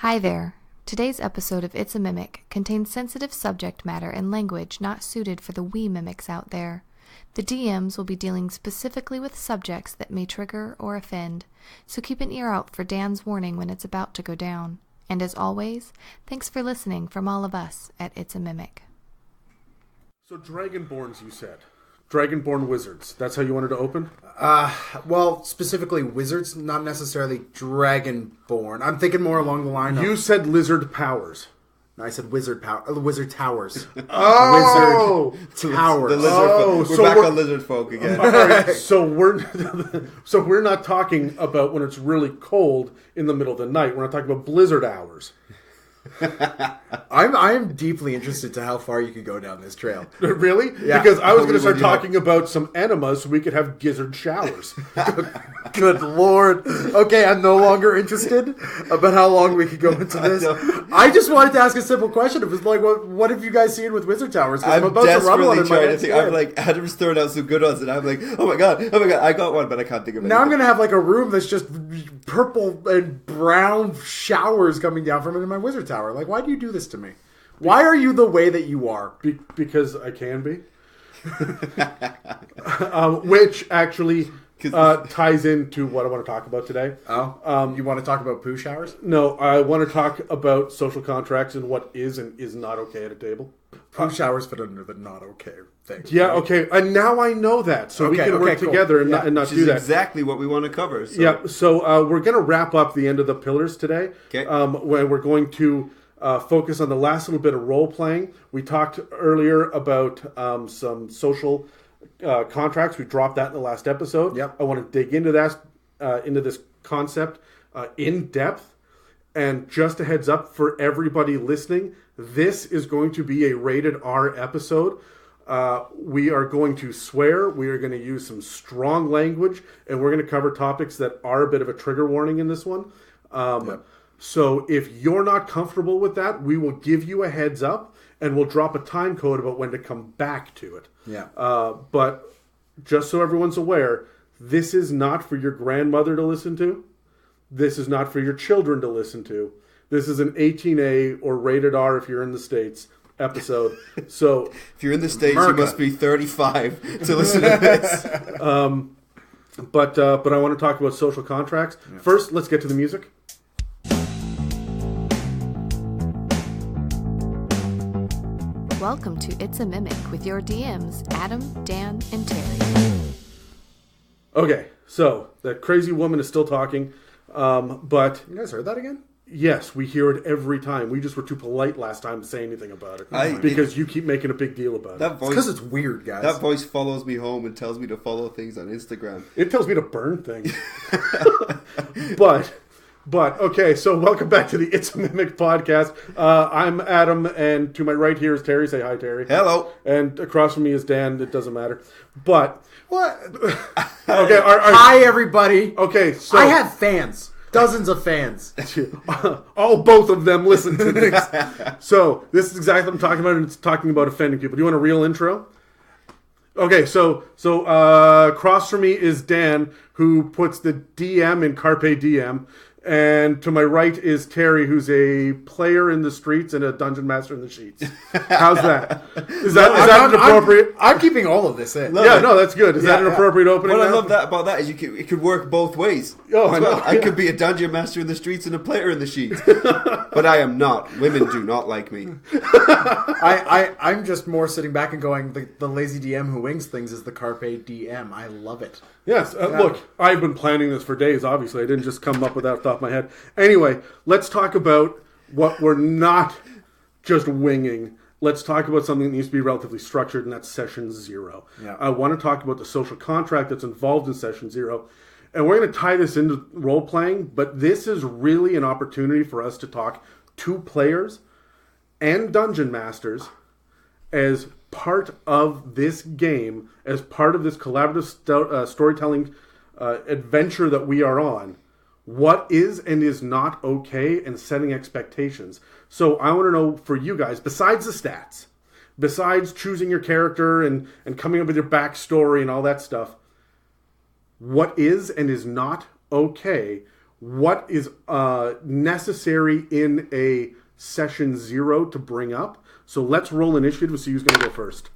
Hi there. Today's episode of It's a Mimic contains sensitive subject matter and language not suited for the wee mimics out there. The DMs will be dealing specifically with subjects that may trigger or offend, so keep an ear out for Dan's warning when it's about to go down. And as always, thanks for listening from all of us at It's a Mimic. So Dragonborns, you said. Dragonborn wizards. That's how you wanted to open? Well, specifically wizards, not necessarily dragonborn. I'm thinking more along the line of... You said lizard powers. No, I said wizard wizard towers. Oh! Wizard towers. The lizard we're back on lizard folk again. All right, so we're not talking about when it's really cold in the middle of the night. We're not talking about blizzard hours. I am deeply interested to how far you could go down this trail. Really? Yeah. Because I was going to start talking about some enemas so we could have gizzard showers. Good Lord. Okay, I'm no longer interested about how long we could go into this. I just wanted to ask a simple question. It was like, what have you guys seen with wizard towers? I'm about to run one in my trying to think. I'm like, Adam's throwing out some good ones, and I'm like, oh my god, I got one, but I can't think of it. Now I'm going to have like a room that's just purple and brown showers coming down from it in my wizard tower. Like, why do you do this to me? Why are you the way that you are? Because I can be. Which actually ties into what I want to talk about today. Oh, you want to talk about poo showers? No, I want to talk about social contracts and what is and is not okay at a table. Poo showers fit under the not okay thing. Yeah, right? Okay. And now I know that. So we can work together and not do that. Exactly what we want to cover. So. Yeah, so we're going to wrap up the end of the pillars today. Okay. Where we're going to focus on the last little bit of role-playing. We talked earlier about some social contracts. We dropped that in the last episode. Yep. I want to dig into that, into this concept in depth. And just a heads up for everybody listening, this is going to be a rated R episode. We are going to swear, we are going to use some strong language, and we're going to cover topics that are a bit of a trigger warning in this one. Yep. So if you're not comfortable with that, we will give you a heads up, and we'll drop a time code about when to come back to it. Yeah. But just so everyone's aware, this is not for your grandmother to listen to. This is not for your children to listen to. This is an 18A or rated R if you're in the States episode. So if you're in the States, you must be 35 to listen to this. But I want to talk about social contracts. Yeah. First, let's get to the music. Welcome to It's a Mimic with your DMs, Adam, Dan, and Terry. Okay, so that crazy woman is still talking, but... You guys heard that again? Yes, we hear it every time. We just were too polite last time to say anything about it. Because you keep making a big deal about it. It's because it's weird, guys. That voice follows me home and tells me to follow things on Instagram. It tells me to burn things. But, okay, so welcome back to the It's a Mimic podcast. I'm Adam, and to my right here is Terry. Say hi, Terry. Hello. And across from me is Dan. It doesn't matter. But... What? Okay, hi, everybody. Okay, so... I have fans. Dozens of fans. Both of them listen to this. So, this is exactly what I'm talking about, and it's talking about offending people. Do you want a real intro? Okay, so across from me is Dan, who puts the DM in Carpe Diem. And to my right is Terry, who's a player in the streets and a dungeon master in the sheets. How's that? Is that appropriate? I'm keeping all of this in. No, that's good. Is that an appropriate opening? What I love about that is it could work both ways. Oh, I know. I could be a dungeon master in the streets and a player in the sheets. But I am not. Women do not like me. I'm just more sitting back and going, the lazy DM who wings things is the Carpe Diem. I love it. Yes. Look, I've been planning this for days, obviously. I didn't just come up with that off the top of my head. Anyway, let's talk about what we're not just winging. Let's talk about something that needs to be relatively structured, and that's Session 0. Yeah. I want to talk about the social contract that's involved in Session 0. And we're going to tie this into role-playing, but this is really an opportunity for us to talk to players and dungeon masters as part of this game, as part of this collaborative storytelling adventure that we are on, what is and is not okay, and setting expectations. So I want to know for you guys, besides the stats, besides choosing your character and coming up with your backstory and all that stuff, what is and is not okay what is necessary in a session 0 to bring up. So let's roll initiative and see who's going to go first.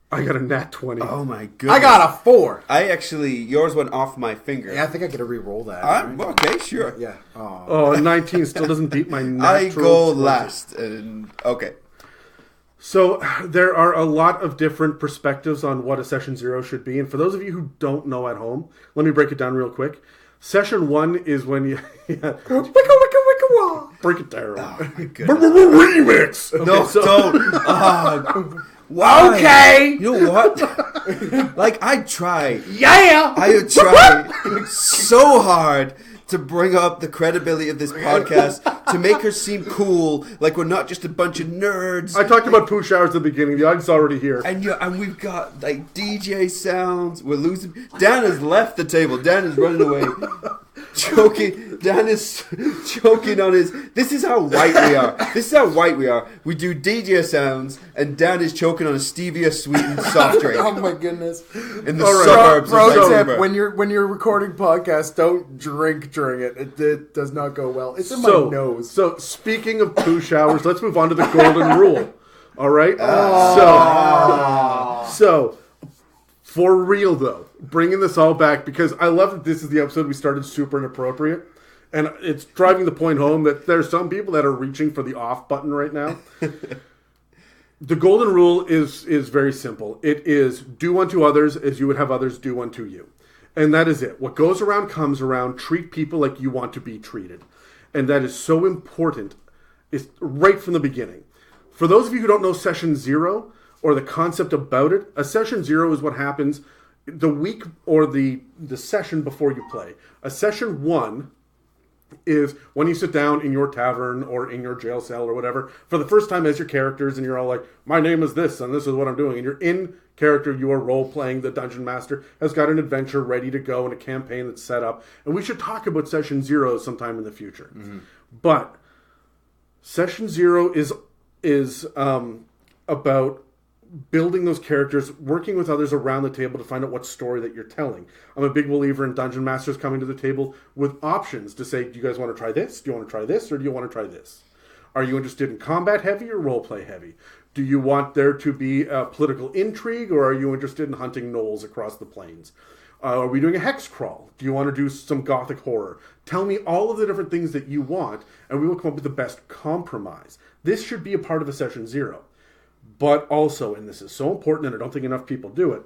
I got a nat 20. Oh my goodness. I got a 4. Yours went off my finger. Yeah, I think I get to re-roll that. Well, okay, sure. Yeah. Oh, 19 still doesn't beat my natural I go 20. last. And okay. So there are a lot of different perspectives on what a session 0 should be. And for those of you who don't know at home, let me break it down real quick. Session 1 is when you... Break it down. Oh, my goodness. Remix! Okay, No, don't. Why? Okay. You know what? Like, I try. Yeah. I try so hard to bring up the credibility of this podcast, to make her seem cool, like we're not just a bunch of nerds. I talked about poo showers at the beginning. The audience already here. And we've got like DJ sounds. We're losing. Dan has left the table. Dan is running away, choking. Dan is choking on his. This is how white we are. This is how white we are. We do DJ sounds, and Dan is choking on a stevia sweetened soft drink. Oh my goodness! In the suburbs. Pro of tip: Vancouver. when you're recording podcasts, don't drink during it. It does not go well. It's in my nose. So speaking of poo showers, let's move on to the golden rule. All right. So for real though, bringing this all back because I love that this is the episode we started super inappropriate, and it's driving the point home that there's some people that are reaching for the off button right now. The golden rule is very simple. It is do unto others as you would have others do unto you. And that is it. What goes around comes around. Treat people like you want to be treated. And that is so important. It's right from the beginning. For those of you who don't know Session 0 or the concept about it, a Session 0 is what happens the week or the session before you play. A Session 1 is when you sit down in your tavern or in your jail cell or whatever for the first time as your characters, and you're all like, my name is this and this is what I'm doing, and you're in character, you are role-playing. The dungeon master has got an adventure ready to go and a campaign that's set up, and we should talk about Session 0 sometime in the future. But Session 0 is about building those characters, working with others around the table to find out what story that you're telling. I'm a big believer in dungeon masters coming to the table with options to say, do you guys want to try this? Do you want to try this? Or do you want to try this? Are you interested in combat heavy or role play heavy? Do you want there to be a political intrigue, or are you interested in hunting gnolls across the plains? Are we doing a hex crawl? Do you want to do some gothic horror? Tell me all of the different things that you want, and we will come up with the best compromise. This should be a part of a Session 0. But also, and this is so important, and I don't think enough people do it,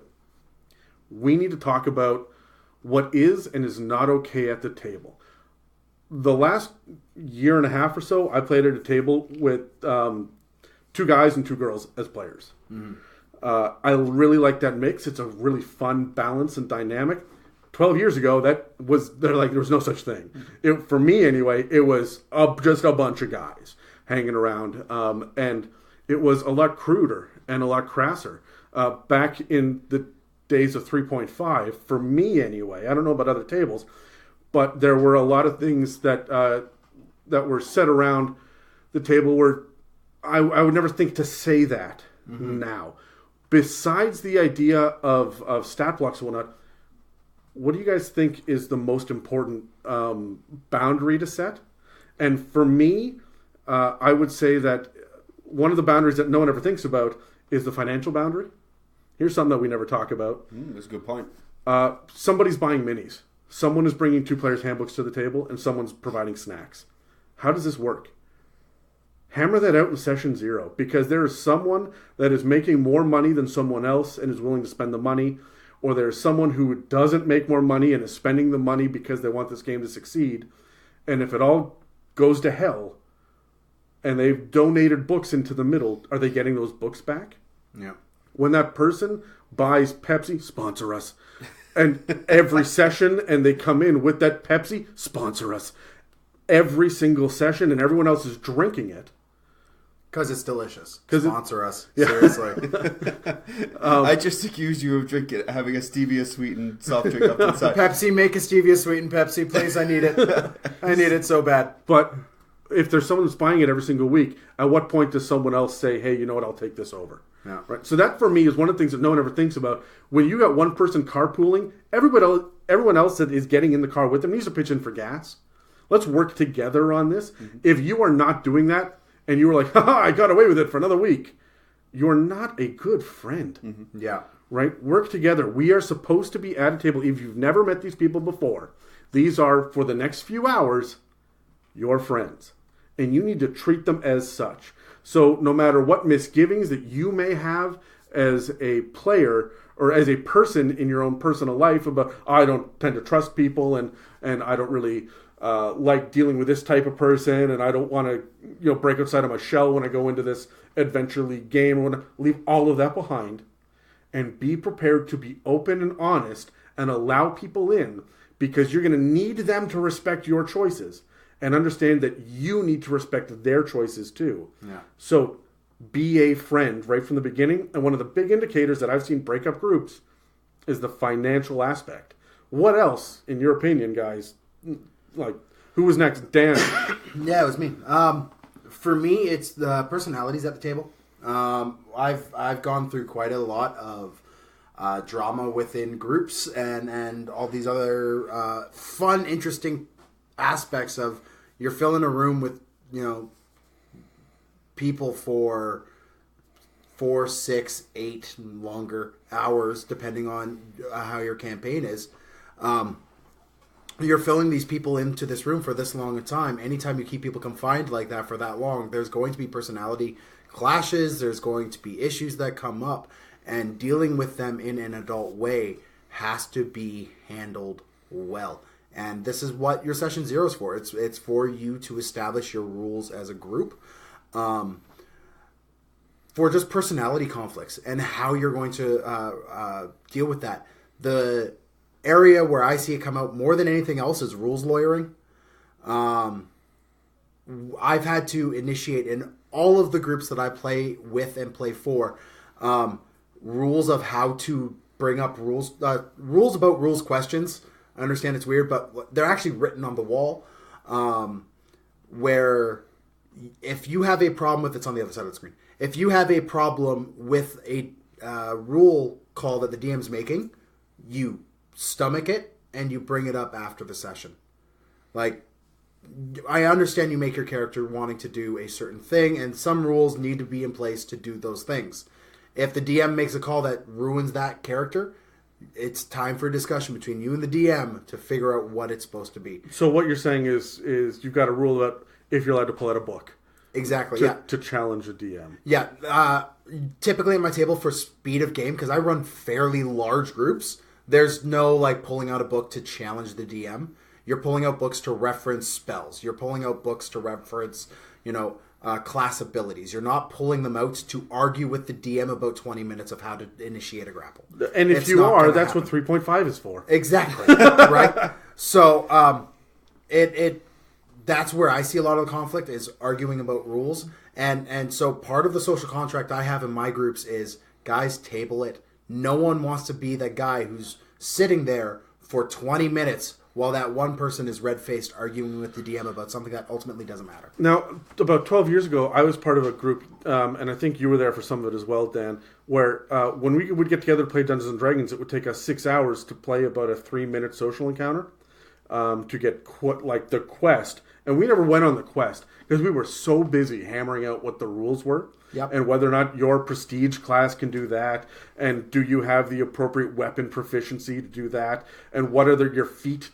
we need to talk about what is and is not okay at the table. The last year and a half or so, I played at a table with 2 guys and 2 girls as players. I really like that mix. It's a really fun balance and dynamic. 12 years ago, there was no such thing. For me, anyway, it was just a bunch of guys hanging around, and it was a lot cruder and a lot crasser. Back in the days of 3.5, for me anyway, I don't know about other tables, but there were a lot of things that were set around the table where I would never think to say that now. Besides the idea of stat blocks and whatnot, what do you guys think is the most important boundary to set? And for me, I would say that one of the boundaries that no one ever thinks about is the financial boundary. Here's something that we never talk about. That's a good point. Somebody's buying minis. Someone is bringing 2 players' handbooks to the table, and someone's providing snacks. How does this work? Hammer that out in Session 0, because there is someone that is making more money than someone else and is willing to spend the money, or there's someone who doesn't make more money and is spending the money because they want this game to succeed. And if it all goes to hell, and they've donated books into the middle, are they getting those books back? Yeah. When that person buys Pepsi, sponsor us. And every session, and they come in with that Pepsi, sponsor us. Every single session, and everyone else is drinking it. Because it's delicious. Sponsor us. Yeah. Seriously. I just accused you of having a stevia sweetened soft drink up the side. Pepsi, make a stevia sweetened Pepsi, please. I need it. I need it so bad. But if there's someone that's buying it every single week, at what point does someone else say, hey, you know what, I'll take this over? Yeah. Right. So that for me is one of the things that no one ever thinks about. When you got one person carpooling, everyone else that is getting in the car with them needs to pitch in for gas. Let's work together on this. Mm-hmm. If you are not doing that and you were like, haha, I got away with it for another week, you're not a good friend. Mm-hmm. Yeah. Right? Work together. We are supposed to be at a table. If you've never met these people before, these are, for the next few hours, your friends. And you need to treat them as such. So no matter what misgivings that you may have as a player or as a person in your own personal life about, I don't tend to trust people and I don't really like dealing with this type of person and I don't want to break outside of my shell when I go into this Adventure League game. I want to leave all of that behind and be prepared to be open and honest and allow people in, because you're going to need them to respect your choices and understand that you need to respect their choices too. Yeah. So be a friend right from the beginning. And one of the big indicators that I've seen break up groups is the financial aspect. What else, in your opinion, guys? Like, who was next? Dan. Yeah, it was me. For me, it's the personalities at the table. I've gone through quite a lot of drama within groups and all these other fun, interesting aspects of you're filling a room with people for 4, 6, 8 longer hours depending on how your campaign is. You're filling these people into this room for this long a time. Anytime you keep people confined like that for that long, there's going to be personality clashes, there's going to be issues that come up, and dealing with them in an adult way has to be handled well. And this is what your session 0 is for. It's for you to establish your rules as a group for just personality conflicts and how you're going to deal with that. The area where I see it come out more than anything else is rules lawyering. I've had to initiate in all of the groups that I play with and play for rules of how to bring up rules about rules questions. I understand it's weird, but they're actually written on the wall where if you have a problem with, it's on the other side of the screen. If you have a problem with a rule call that the DM's making, you stomach it and you bring it up after the session. Like, I understand you make your character wanting to do a certain thing, and some rules need to be in place to do those things. If the DM makes a call that ruins that character, it's time for a discussion between you and the DM to figure out what it's supposed to be. So what you're saying is you've got a rule about if you're allowed to pull out a book. Exactly, to challenge a DM. Yeah. Typically at my table for speed of game, because I run fairly large groups, there's no pulling out a book to challenge the DM. You're pulling out books to reference spells. You're pulling out books to reference, class abilities. You're not pulling them out to argue with the DM about 20 minutes of how to initiate a grapple. And if you are, that's what 3.5 is for. Exactly. Right? So that's where I see a lot of the conflict is arguing about rules. And so part of the social contract I have in my groups is, guys, table it. No one wants to be that guy who's sitting there for 20 minutes while that one person is red-faced arguing with the DM about something that ultimately doesn't matter. Now, about 12 years ago, I was part of a group, and I think you were there for some of it as well, Dan, where when we would get together to play Dungeons & Dragons, it would take us 6 hours to play about a 3-minute social encounter to get the quest. And we never went on the quest because we were so busy hammering out what the rules were. Yep. And whether or not your prestige class can do that, and do you have the appropriate weapon proficiency to do that, and what are your feat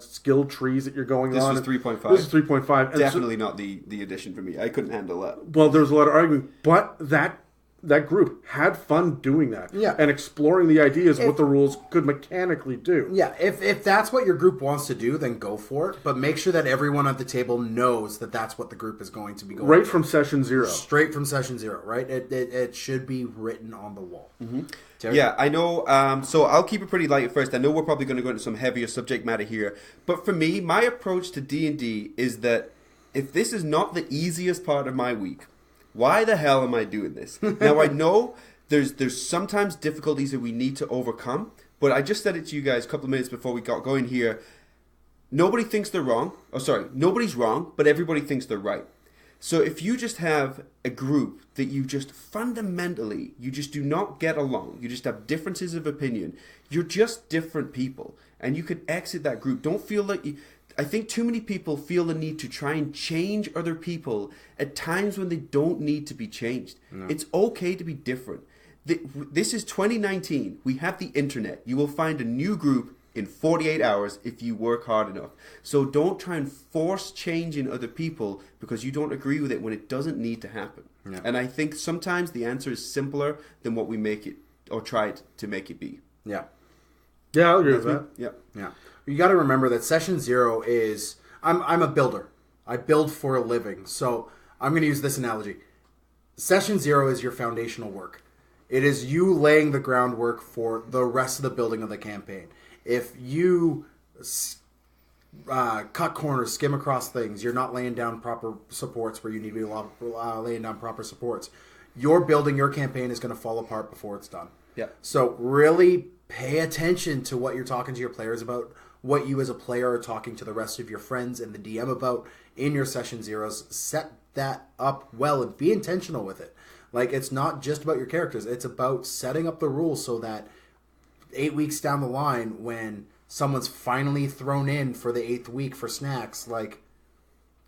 skill trees that you're going on. This was 3.5. This is 3.5. Definitely not the addition for me. I couldn't handle that. Well, there was a lot of arguing, but that group had fun doing that. Yeah. And exploring the ideas of what the rules could mechanically do. Yeah, if that's what your group wants to do, then go for it. But make sure that everyone at the table knows that that's what the group is going to be going Right from session 0. Straight from session 0, right? It should be written on the wall. Mm-hmm. Yeah, I know. So I'll keep it pretty light at first. I know we're probably going to go into some heavier subject matter here. But for me, my approach to D&D is that if this is not the easiest part of my week, why the hell am I doing this? Now, I know there's sometimes difficulties that we need to overcome, but I just said it to you guys a couple of minutes before we got going here. Nobody thinks they're wrong. Oh, sorry. Nobody's wrong, but everybody thinks they're right. So if you just have a group that you just fundamentally, you just do not get along, you just have differences of opinion, you're just different people, and you could exit that group. Don't feel like you... I think too many people feel the need to try and change other people at times when they don't need to be changed. No. It's okay to be different. This is 2019. We have the internet. You will find a new group in 48 hours if you work hard enough. So don't try and force change in other people because you don't agree with it when it doesn't need to happen. Yeah. And I think sometimes the answer is simpler than what we make it or try to make it be. Yeah. Yeah, I'll agree with that. Yeah. Yeah. You got to remember that session 0 is... I'm a builder. I build for a living. So I'm going to use this analogy. Session 0 is your foundational work. It is you laying the groundwork for the rest of the building of the campaign. If you cut corners, skim across things, you're not laying down proper supports where you need to be laying down proper supports. Your building, your campaign is going to fall apart before it's done. Yeah. So really pay attention to what you're talking to your players about, what you as a player are talking to the rest of your friends and the DM about in your session 0s. Set that up well and be intentional with it. Like, it's not just about your characters. It's about setting up the rules so that 8 weeks down the line, when someone's finally thrown in for the 8th week for snacks, like,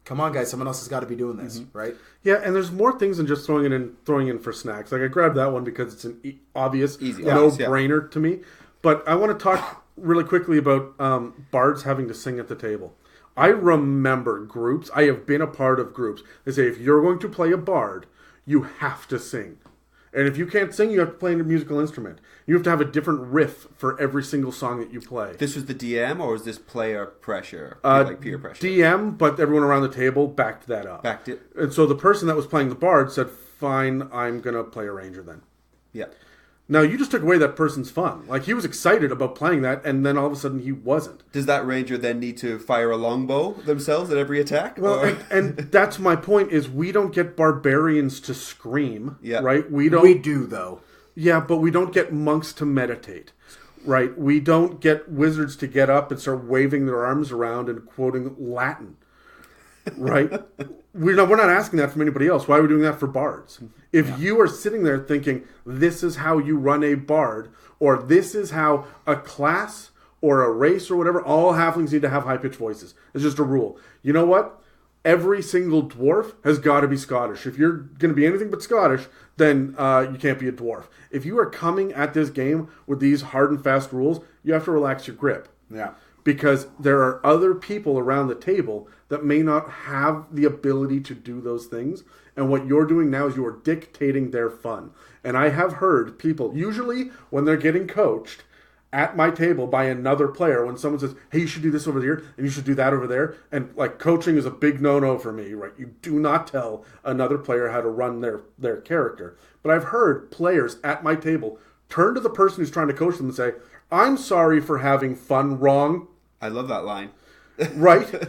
come on, guys, someone else has got to be doing this, right? Yeah, and there's more things than just throwing in for snacks. Like, I grabbed that one because it's an obvious no-brainer to me. But I want to talk really quickly about bards having to sing at the table. I remember groups. I have been a part of groups. They say, if you're going to play a bard, you have to sing. And if you can't sing, you have to play a musical instrument. You have to have a different riff for every single song that you play. This was the DM, or was this player pressure? Like peer pressure? DM, but everyone around the table backed that up. Backed it. And so the person that was playing the bard said, fine, I'm going to play a ranger then. Yeah. Now, you just took away that person's fun. Like, he was excited about playing that, and then all of a sudden he wasn't. Does that ranger then need to fire a longbow themselves at every attack? Well, and that's my point, is we don't get barbarians to scream, right? We do, though. Yeah, but we don't get monks to meditate, right? We don't get wizards to get up and start waving their arms around and quoting Latin, right? We're not asking that from anybody else. Why are we doing that for bards? If you are sitting there thinking, this is how you run a bard, or this is how a class or a race or whatever, all halflings need to have high-pitched voices. It's just a rule. You know what? Every single dwarf has got to be Scottish. If you're going to be anything but Scottish, then you can't be a dwarf. If you are coming at this game with these hard and fast rules, you have to relax your grip. Yeah. Because there are other people around the table that may not have the ability to do those things. And what you're doing now is you are dictating their fun. And I have heard people, usually when they're getting coached at my table by another player, when someone says, hey, you should do this over here and you should do that over there. And like, coaching is a big no-no for me, right? You do not tell another player how to run their character. But I've heard players at my table turn to the person who's trying to coach them and say, I'm sorry for having fun wrong. I love that line. Right?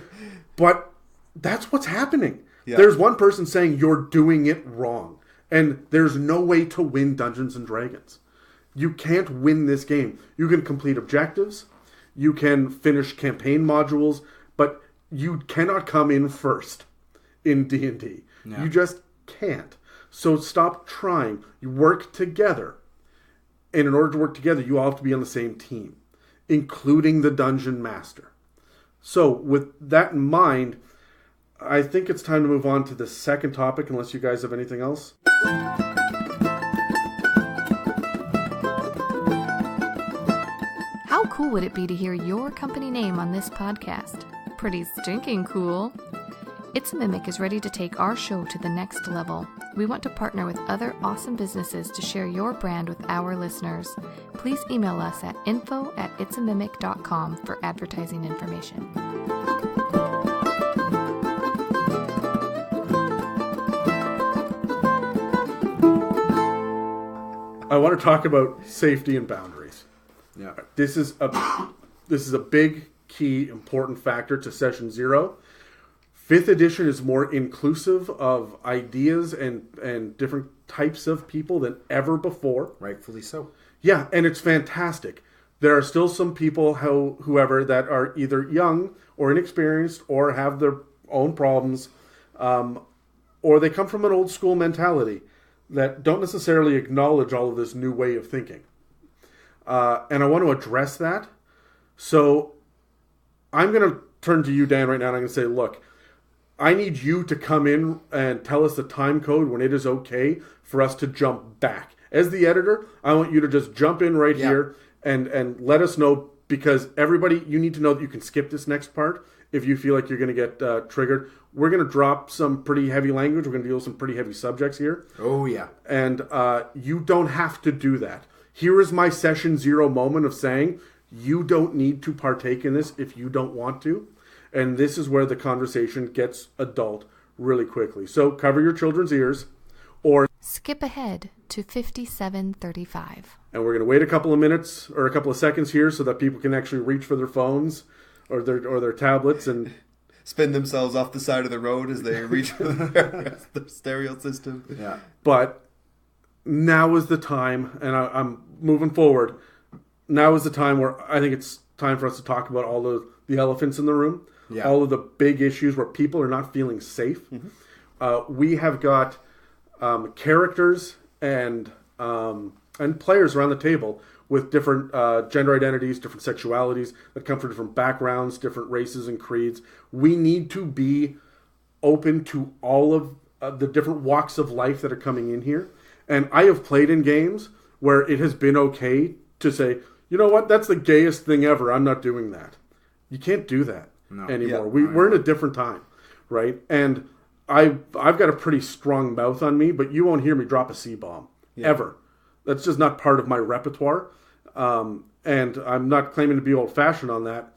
But that's what's happening. Yeah. There's one person saying you're doing it wrong. And there's no way to win Dungeons and Dragons. You can't win this game. You can complete objectives. You can finish campaign modules. But you cannot come in first in D&D. Yeah. You just can't. So stop trying. You work together. And in order to work together, you all have to be on the same team, including the dungeon master. So with that in mind, I think it's time to move on to the second topic, unless you guys have anything else. How cool would it be to hear your company name on this podcast? Pretty stinking cool. It's a Mimic is ready to take our show to the next level. We want to partner with other awesome businesses to share your brand with our listeners. Please email us at info@itsamimic.com for advertising information. I want to talk about safety and boundaries. Yeah. This is a big, key, important factor to Session 0. 5th edition is more inclusive of ideas and different types of people than ever before. Rightfully so. Yeah, and it's fantastic. There are still some people, whoever, that are either young or inexperienced or have their own problems. or they come from an old school mentality that don't necessarily acknowledge all of this new way of thinking. And I want to address that. So I'm going to turn to you, Dan, right now, and I'm going to say, look, I need you to come in and tell us the time code when it is okay for us to jump back. As the editor, I want you to just jump in right here and let us know, because everybody, you need to know that you can skip this next part if you feel like you're going to get triggered. We're going to drop some pretty heavy language. We're going to deal with some pretty heavy subjects here. Oh, yeah. And you don't have to do that. Here is my session 0 moment of saying, you don't need to partake in this if you don't want to. And this is where the conversation gets adult really quickly. So cover your children's ears, or skip ahead to 57:35. And we're going to wait a couple of minutes or a couple of seconds here so that people can actually reach for their phones or their tablets and spin themselves off the side of the road as they reach for their stereo system. Yeah. But now is the time, and I'm moving forward. Now is the time where I think it's time for us to talk about all the elephants in the room. Yeah. All of the big issues where people are not feeling safe. Mm-hmm. We have got characters and players around the table with different gender identities, different sexualities that come from different backgrounds, different races and creeds. We need to be open to all of the different walks of life that are coming in here. And I have played in games where it has been okay to say, you know what, that's the gayest thing ever. I'm not doing that. You can't do that anymore. We're in a different time, right? And I've got a pretty strong mouth on me, but you won't hear me drop a C-bomb ever. That's just not part of my repertoire. And I'm not claiming to be old-fashioned on that.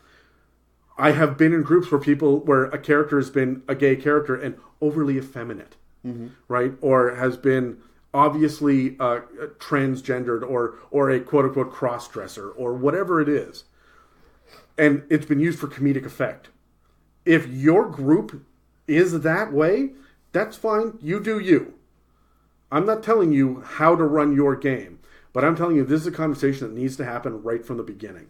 I have been in groups where a character has been a gay character and overly effeminate, right? Or has been obviously transgendered or a quote-unquote cross-dresser or whatever it is. And it's been used for comedic effect. If your group is that way, that's fine. You do you. I'm not telling you how to run your game, but I'm telling you this is a conversation that needs to happen right from the beginning.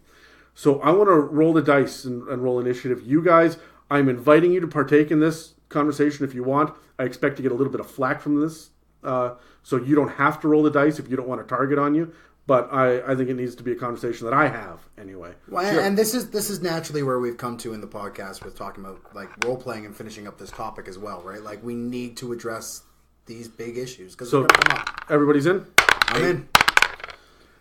So I want to roll the dice and roll initiative. You guys, I'm inviting you to partake in this conversation if you want. I expect to get a little bit of flack from this, so you don't have to roll the dice if you don't want a target on you. But I think it needs to be a conversation that I have anyway. Well, and this is naturally where we've come to in the podcast with talking about like role playing and finishing up this topic as well, right? Like we need to address these big issues because they're going to come up. Everybody's in? I'm in.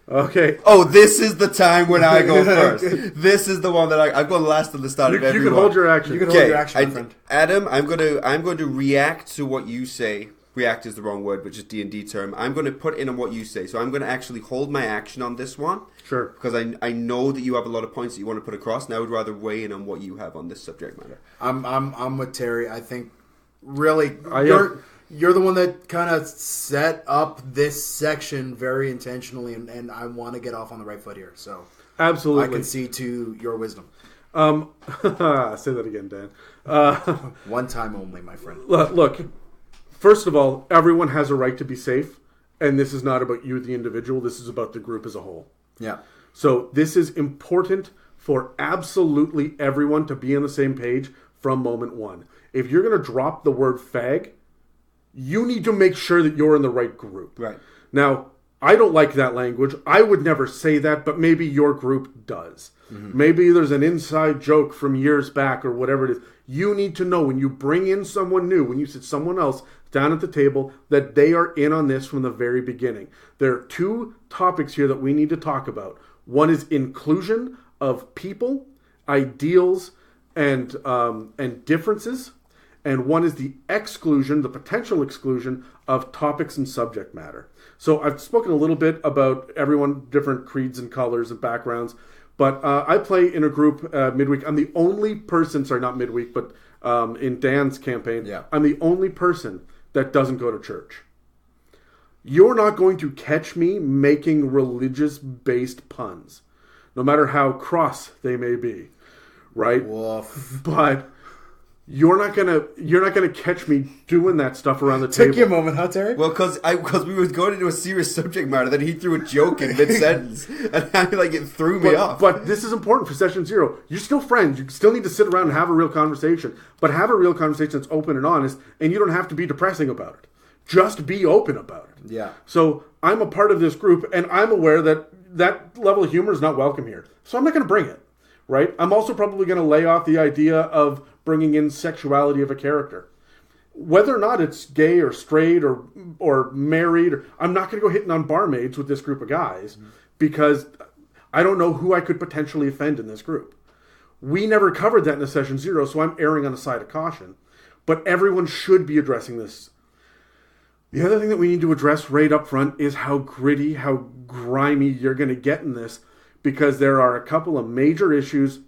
Okay. Oh, this is the time when I go first. This is the one that I'm going last at the start of every You can hold your action. You can hold your action, my friend. Adam, I'm going to react to what you say. React is the wrong word, but just D&D term. I'm going to put in on what you say. So I'm going to actually hold my action on this one. Sure. Because I know that you have a lot of points that you want to put across, and I would rather weigh in on what you have on this subject matter. I'm with Terry. I think really you're the one that kind of set up this section very intentionally, and I want to get off on the right foot here. So absolutely, I can see to your wisdom. Say that again, Dan. One time only, my friend. Look. First of all, everyone has a right to be safe, and this is not about you, the individual. This is about the group as a whole. Yeah. So this is important for absolutely everyone to be on the same page from moment one. If you're going to drop the word fag, you need to make sure that you're in the right group. Right. Now, I don't like that language. I would never say that, but maybe your group does. Mm-hmm. Maybe there's an inside joke from years back or whatever it is. You need to know when you bring in someone new, when you sit someone else down at the table, that they are in on this from the very beginning. There are two topics here that we need to talk about. One is inclusion of people, ideals, and differences. And one is the exclusion, the potential exclusion of topics and subject matter. So I've spoken a little bit about everyone, different creeds and colors and backgrounds. But I play in a group midweek. I'm the only person, sorry, not midweek, but in Dan's campaign, I'm the only person that doesn't go to church. You're not going to catch me making religious-based puns, no matter how cross they may be, right? Woof. But You're not gonna catch me doing that stuff around the table. Took you a moment, huh, Terry? Well, because we were going into a serious subject matter, then he threw a joke in mid-sentence, and it threw me off. But this is important for session 0. You're still friends. You still need to sit around and have a real conversation. But have a real conversation that's open and honest, and you don't have to be depressing about it. Just be open about it. Yeah. So I'm a part of this group, and I'm aware that level of humor is not welcome here. So I'm not going to bring it, right? I'm also probably going to lay off the idea of bringing in sexuality of a character. Whether or not it's gay or straight or married, I'm not going to go hitting on barmaids with this group of guys because I don't know who I could potentially offend in this group. We never covered that in a session 0, so I'm erring on the side of caution. But everyone should be addressing this. The other thing that we need to address right up front is how gritty, how grimy you're going to get in this, because there are a couple of major issues,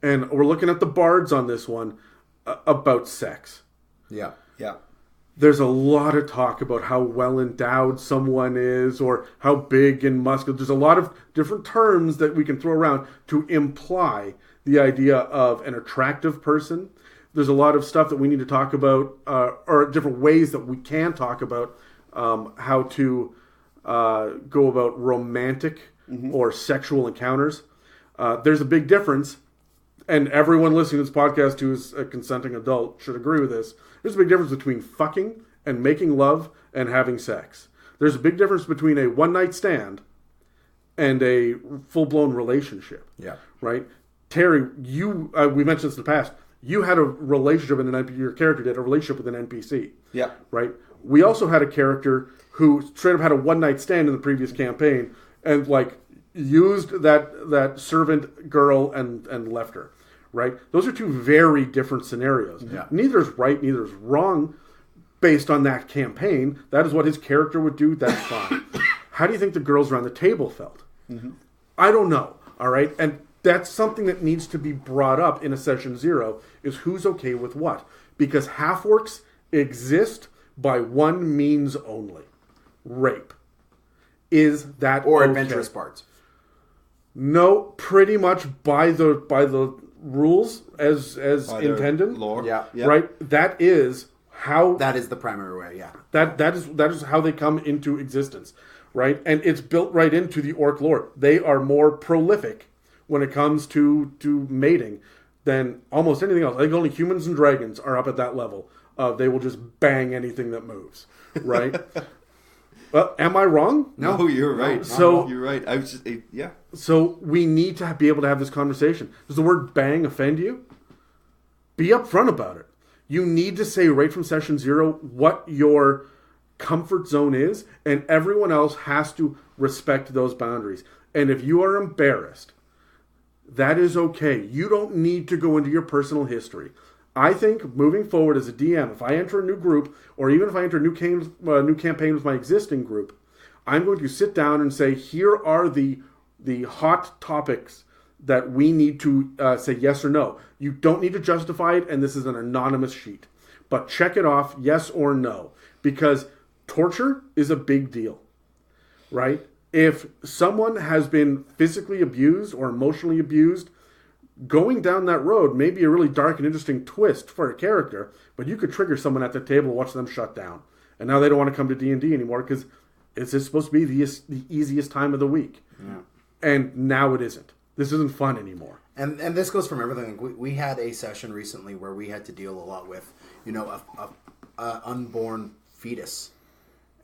and we're looking at the bards on this one, about sex. Yeah. Yeah. There's a lot of talk about how well endowed someone is or how big and muscular. There's a lot of different terms that we can throw around to imply the idea of an attractive person. There's a lot of stuff that we need to talk about, or different ways that we can talk about how to go about romantic or sexual encounters. There's a big difference, and everyone listening to this podcast who is a consenting adult should agree with this. There's a big difference between fucking and making love and having sex. There's a big difference between a one-night stand and a full-blown relationship. Yeah. Right? Terry, we mentioned this in the past. You had a relationship your character did a relationship with an NPC. Yeah. Right? We also had a character who straight up had a one-night stand in the previous campaign and used that servant girl and left her. Right? Those are two very different scenarios. Yeah. Neither is right, neither is wrong based on that campaign. That is what his character would do. That's fine. How do you think the girls around the table felt? I don't know. All right? And that's something that needs to be brought up in a session 0 is who's okay with what. Because half-orcs exist by one means only. Rape. Is that Or okay? adventurous bards. No, pretty much by the rules as intended. Lore. Yeah. Right? That is how That is the primary way, yeah. that is how they come into existence. Right? And it's built right into the orc lore. They are more prolific when it comes to mating than almost anything else. I think only humans and dragons are up at that level. They will just bang anything that moves. Right? Well, am I wrong? No, you're right. So you're right. I was just yeah. So we need to be able to have this conversation. Does the word bang offend you? Be upfront about it. You need to say right from session 0 what your comfort zone is, and everyone else has to respect those boundaries. And if you are embarrassed, that is okay. You don't need to go into your personal history. I think moving forward as a DM, if I enter a new group, or even if I enter a new campaign with my existing group, I'm going to sit down and say, here are the hot topics that we need to say yes or no. You don't need to justify it, and this is an anonymous sheet. But check it off, yes or no. Because torture is a big deal, right? If someone has been physically abused or emotionally abused, going down that road may be a really dark and interesting twist for a character, but you could trigger someone at the table and watch them shut down. And now they don't want to come to D&D anymore because it's supposed to be the easiest time of the week. Yeah. And now it isn't. This isn't fun anymore. And this goes from everything. We had a session recently where we had to deal a lot with, a unborn fetus.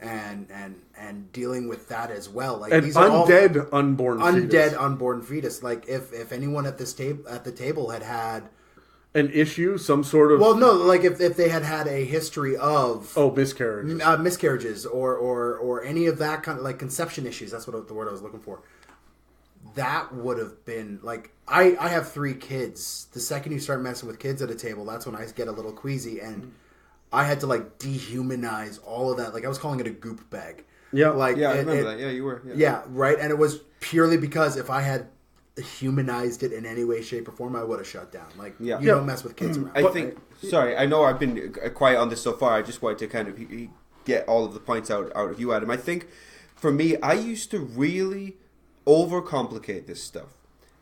And dealing with that as well, like An these are undead unborn fetus. Like if anyone at the table had an issue, some sort of like if they had a history of miscarriages, or any of that kind of like conception issues. That's what the word I was looking for. That would have been like I have 3 kids. The second you start messing with kids at a table, that's when I get a little queasy and. I had to dehumanize all of that. Like I was calling it a goop bag. Yeah, I remember that. Yeah, you were. Yeah, right. And it was purely because if I had humanized it in any way, shape, or form, I would have shut down. You don't mess with kids around. I think. Sorry, I know I've been quiet on this so far. I just wanted to kind of get all of the points out of you, Adam. I think for me, I used to really overcomplicate this stuff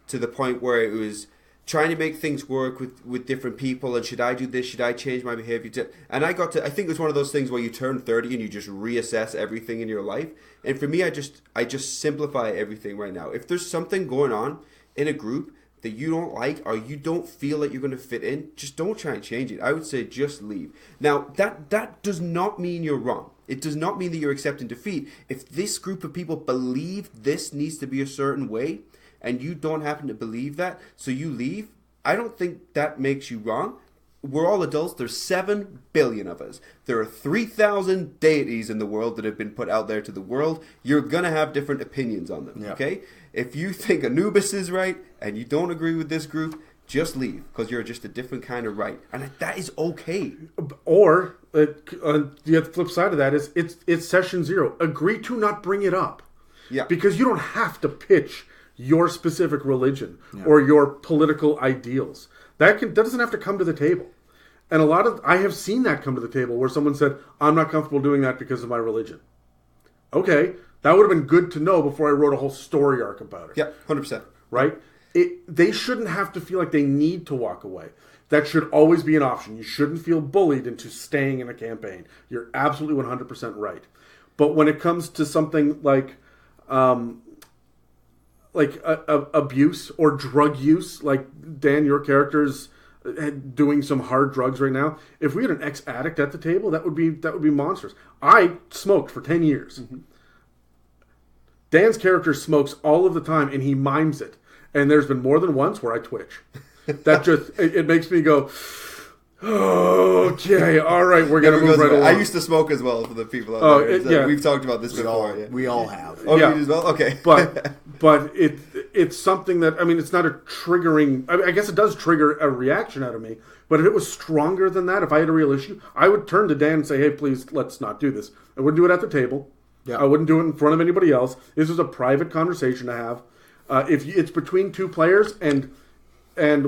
to the point where it was trying to make things work with different people, and should I do this? Should I change my behavior? And I think it's one of those things where you turn 30 and you just reassess everything in your life. And for me, I just simplify everything right now. If there's something going on in a group that you don't like or you don't feel like you're going to fit in, just don't try and change it. I would say just leave. Now, that does not mean you're wrong. It does not mean that you're accepting defeat. If this group of people believe this needs to be a certain way, and you don't happen to believe that, so you leave, I don't think that makes you wrong. We're all adults. There's 7 billion of us. There are 3,000 deities in the world that have been put out there to the world. You're going to have different opinions on them, okay? If you think Anubis is right and you don't agree with this group, just leave, because you're just a different kind of right. And that is okay. Or, the flip side of that is, it's session 0. Agree to not bring it up. Yeah. Because you don't have to pitch your specific religion or your political ideals. That doesn't have to come to the table. And I have seen that come to the table where someone said, I'm not comfortable doing that because of my religion. Okay, that would have been good to know before I wrote a whole story arc about it. Yeah, 100%. Right? They shouldn't have to feel like they need to walk away. That should always be an option. You shouldn't feel bullied into staying in a campaign. You're absolutely 100% right. But when it comes to something like abuse or drug use, like Dan, your character's doing some hard drugs right now. If we had an ex-addict at the table, that would be monstrous. I smoked for 10 years. Mm-hmm. Dan's character smokes all of the time, and he mimes it. And there's been more than once where I twitch. That just it makes me go, okay, all right, we're going to move right along. I used to smoke as well, for the people out there. We've talked about this before. We all have. Oh, you as well? Okay. But it's something that, I mean, it's not a triggering, I guess it does trigger a reaction out of me, but if it was stronger than that, if I had a real issue, I would turn to Dan and say, hey, please, let's not do this. I wouldn't do it at the table. Yeah. I wouldn't do it in front of anybody else. This is a private conversation to have. If it's between two players and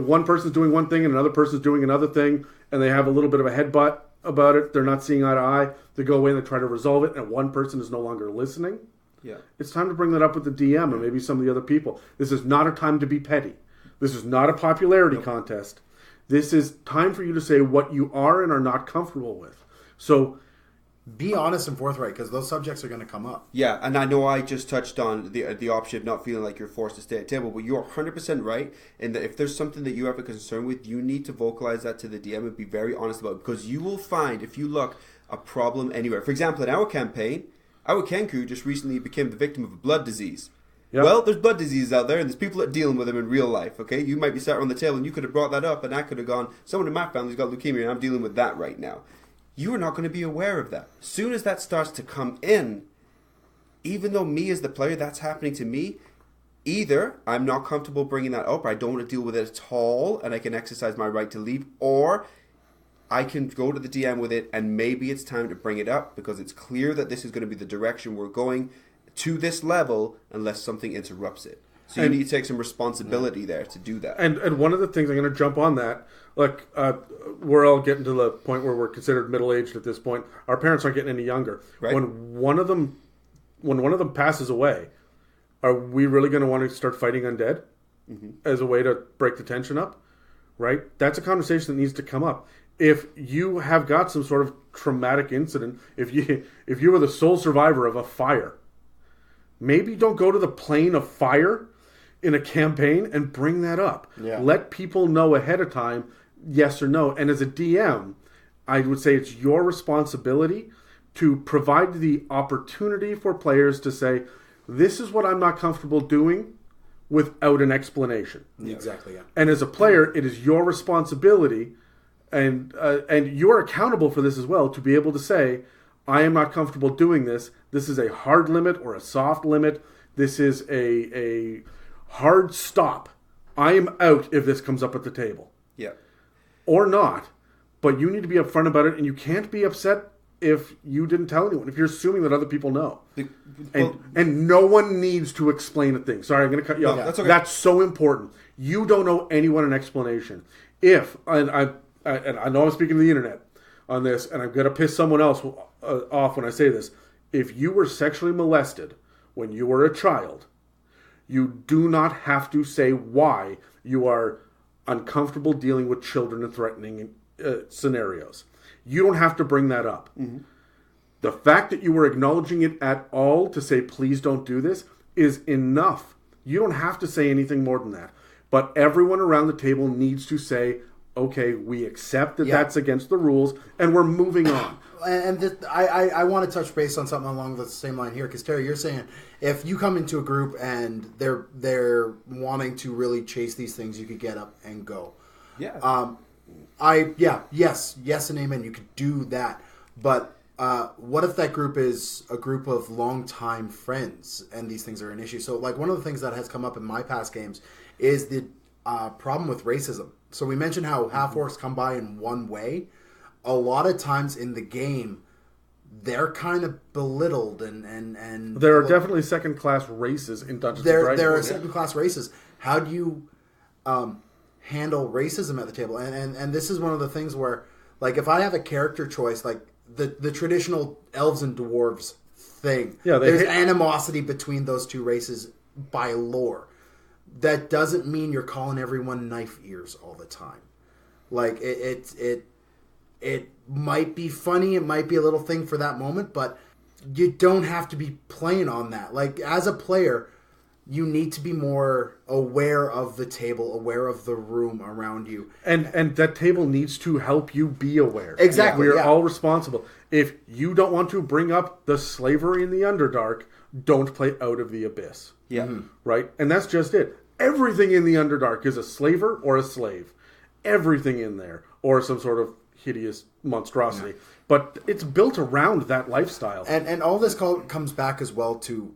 one person's doing one thing and another person's doing another thing, and they have a little bit of a headbutt about it, they're not seeing eye to eye, they go away and they try to resolve it, and one person is no longer listening, it's time to bring that up with the DM and maybe some of the other people. This is not a time to be petty. This is not a popularity contest. This is time for you to say what you are and are not comfortable with. So be honest and forthright, because those subjects are going to come up. Yeah, and I know I just touched on the option of not feeling like you're forced to stay at the table, but you're 100% right in that if there's something that you have a concern with, you need to vocalize that to the DM and be very honest about it, because you will find, if you look, a problem anywhere. For example, in our campaign, our Kenku just recently became the victim of a blood disease. Yep. Well, there's blood diseases out there, and there's people that are dealing with them in real life, okay? You might be sat around the table, and you could have brought that up, and I could have gone, someone in my family's got leukemia, and I'm dealing with that right now. You are not going to be aware of that. As soon as that starts to come in, even though me as the player, that's happening to me, either I'm not comfortable bringing that up, or I don't want to deal with it at all, and I can exercise my right to leave, or I can go to the DM with it, and maybe it's time to bring it up, because it's clear that this is going to be the direction we're going to this level, unless something interrupts it. So you need to take some responsibility there to do that. And one of the things, I'm going to jump on that, like, we're all getting to the point where we're considered middle-aged at this point. Our parents aren't getting any younger. Right. When one of them passes away, are we really going to want to start fighting undead as a way to break the tension up? Right? That's a conversation that needs to come up. If you have got some sort of traumatic incident, if you were the sole survivor of a fire, maybe don't go to the plane of fire in a campaign and bring that up. Yeah. Let people know ahead of time, yes or no. And as a DM, I would say it's your responsibility to provide the opportunity for players to say, this is what I'm not comfortable doing, without an explanation. Exactly, yeah. And as a player, it is your responsibility, and you're accountable for this as well, to be able to say, I am not comfortable doing this. This is a hard limit or a soft limit. This is a hard stop. I am out if this comes up at the table. Yeah. Or not. But you need to be upfront about it, and you can't be upset if you didn't tell anyone, if you're assuming that other people know. And no one needs to explain a thing. Sorry, I'm going to cut you off. That's okay. That's so important. You don't owe anyone an explanation. And I know I'm speaking to the internet on this, and I'm going to piss someone else off when I say this. If you were sexually molested when you were a child, you do not have to say why you are uncomfortable dealing with children in threatening scenarios. You don't have to bring that up. Mm-hmm. The fact that you were acknowledging it at all to say, please don't do this, is enough. You don't have to say anything more than that. But everyone around the table needs to say, okay, we accept that that's against the rules, and we're moving on. And this, I want to touch base on something along the same line here, because Terry, you're saying if you come into a group and they're wanting to really chase these things, you could get up and go. Yeah. Yes, and amen. You could do that, but what if that group is a group of longtime friends and these things are an issue? So, like, one of the things that has come up in my past games is the problem with racism. So we mentioned how half-orcs come by in one way. A lot of times in the game, they're kind of belittled and there are definitely second-class races in Dungeons & Dragons. There are second-class races. How do you handle racism at the table? And this is one of the things where, like, if I have a character choice, like the traditional elves and dwarves thing, there's animosity between those two races by lore. That doesn't mean you're calling everyone knife ears all the time. Like, it might be funny, it might be a little thing for that moment, but you don't have to be playing on that. Like, as a player, you need to be more aware of the table, aware of the room around you. And that table needs to help you be aware. Exactly. We're all responsible. If you don't want to bring up the slavery in the Underdark, don't play Out of the Abyss. Yeah. Mm-hmm. Right? And that's just it. Everything in the Underdark is a slaver or a slave. Everything in there. Or some sort of hideous monstrosity. Yeah. But it's built around that lifestyle. And all this comes back as well to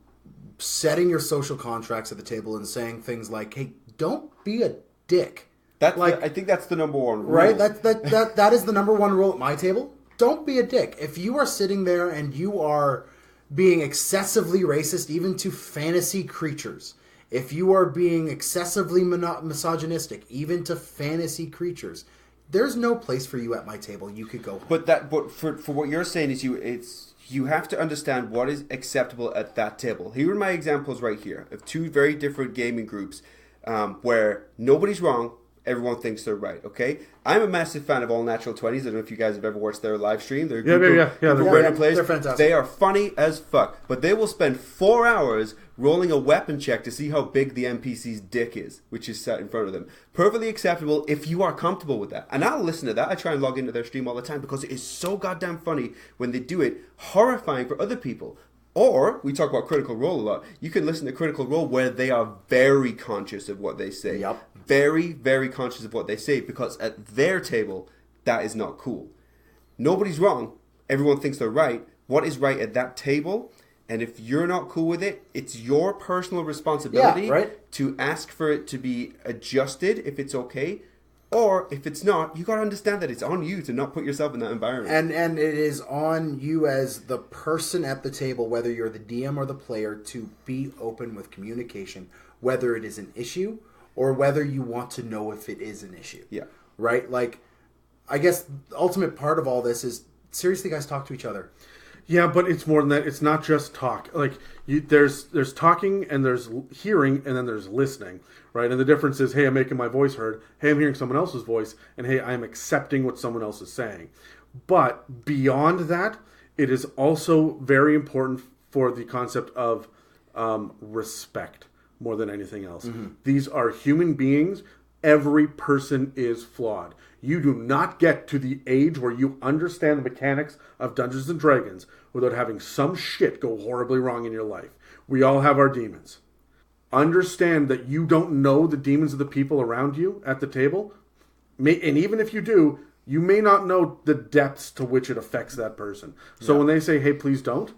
setting your social contracts at the table and saying things like, hey, don't be a dick. I think that's the number one rule. Right? That is the number one rule at my table. Don't be a dick. If you are sitting there and you are being excessively racist even to fantasy creatures, if you are being excessively misogynistic even to fantasy creatures, there's no place for you at my table. You could go home. But for what you're saying is you have to understand what is acceptable at that table. Here are my examples right here of two very different gaming groups where nobody's wrong, everyone thinks they're right, okay? I'm a massive fan of All Natural 20s. I don't know if you guys have ever watched their live stream. They're They're fantastic. They are funny as fuck, but they will spend 4 hours rolling a weapon check to see how big the NPC's dick is, which is set in front of them. Perfectly acceptable if you are comfortable with that. And I'll listen to that. I try and log into their stream all the time because it is so goddamn funny when they do it, horrifying for other people. Or, we talk about Critical Role a lot. You can listen to Critical Role where they are very conscious of what they say. Yep. Very, very conscious of what they say because at their table, that is not cool. Nobody's wrong. Everyone thinks they're right. What is right at that table? And if you're not cool with it, it's your personal responsibility to ask for it to be adjusted if it's okay. Or if it's not, you got to understand that it's on you to not put yourself in that environment. And it is on you as the person at the table, whether you're the DM or the player, to be open with communication, whether it is an issue or whether you want to know if it is an issue. Yeah. Right? Like, I guess the ultimate part of all this is, seriously, guys, talk to each other. Yeah, but it's more than that. It's not just talk. Like, there's talking and there's hearing and then there's listening, right? And the difference is, hey, I'm making my voice heard. Hey, I'm hearing someone else's voice. And hey, I'm accepting what someone else is saying. But beyond that, it is also very important for the concept of respect more than anything else. Mm-hmm. These are human beings. Every person is flawed. You do not get to the age where you understand the mechanics of Dungeons & Dragons without having some shit go horribly wrong in your life. We all have our demons. Understand that you don't know the demons of the people around you at the table. And even if you do, you may not know the depths to which it affects that person. So when they say, hey, please don't,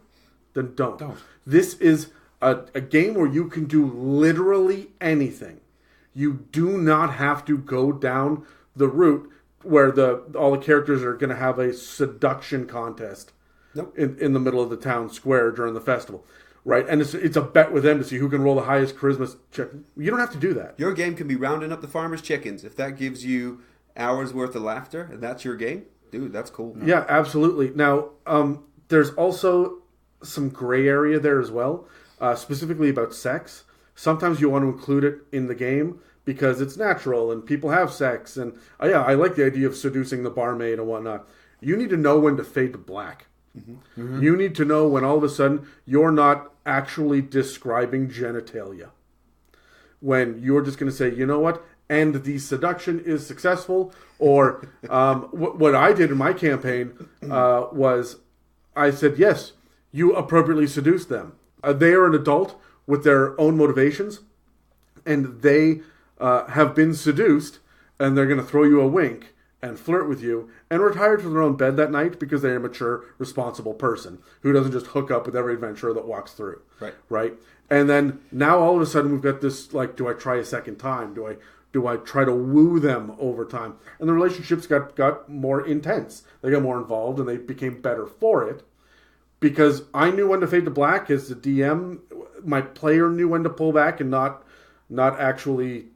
then don't. This is a game where you can do literally anything. You do not have to go down the route where all the characters are going to have a seduction contest in the middle of the town square during the festival, right? And it's a bet with them to see who can roll the highest charisma check. You don't have to do that. Your game can be rounding up the farmer's chickens. If that gives you hours worth of laughter and that's your game, dude, that's cool. Yeah, absolutely. Now, there's also some gray area there as well, specifically about sex. Sometimes you want to include it in the game, because it's natural and people have sex. And yeah, I like the idea of seducing the barmaid and whatnot. You need to know when to fade to black. Mm-hmm. You need to know when all of a sudden you're not actually describing genitalia. When you're just going to say, you know what, and the seduction is successful. Or what I did in my campaign was I said, yes, you appropriately seduced them. They are an adult with their own motivations, and they have been seduced, and they're going to throw you a wink and flirt with you and retire to their own bed that night because they're a mature, responsible person who doesn't just hook up with every adventurer that walks through. Right? And then now all of a sudden we've got this, like, do I try a second time? Do I try to woo them over time? And the relationships got more intense. They got more involved, and they became better for it because I knew when to fade to black as the DM. My player knew when to pull back and not actually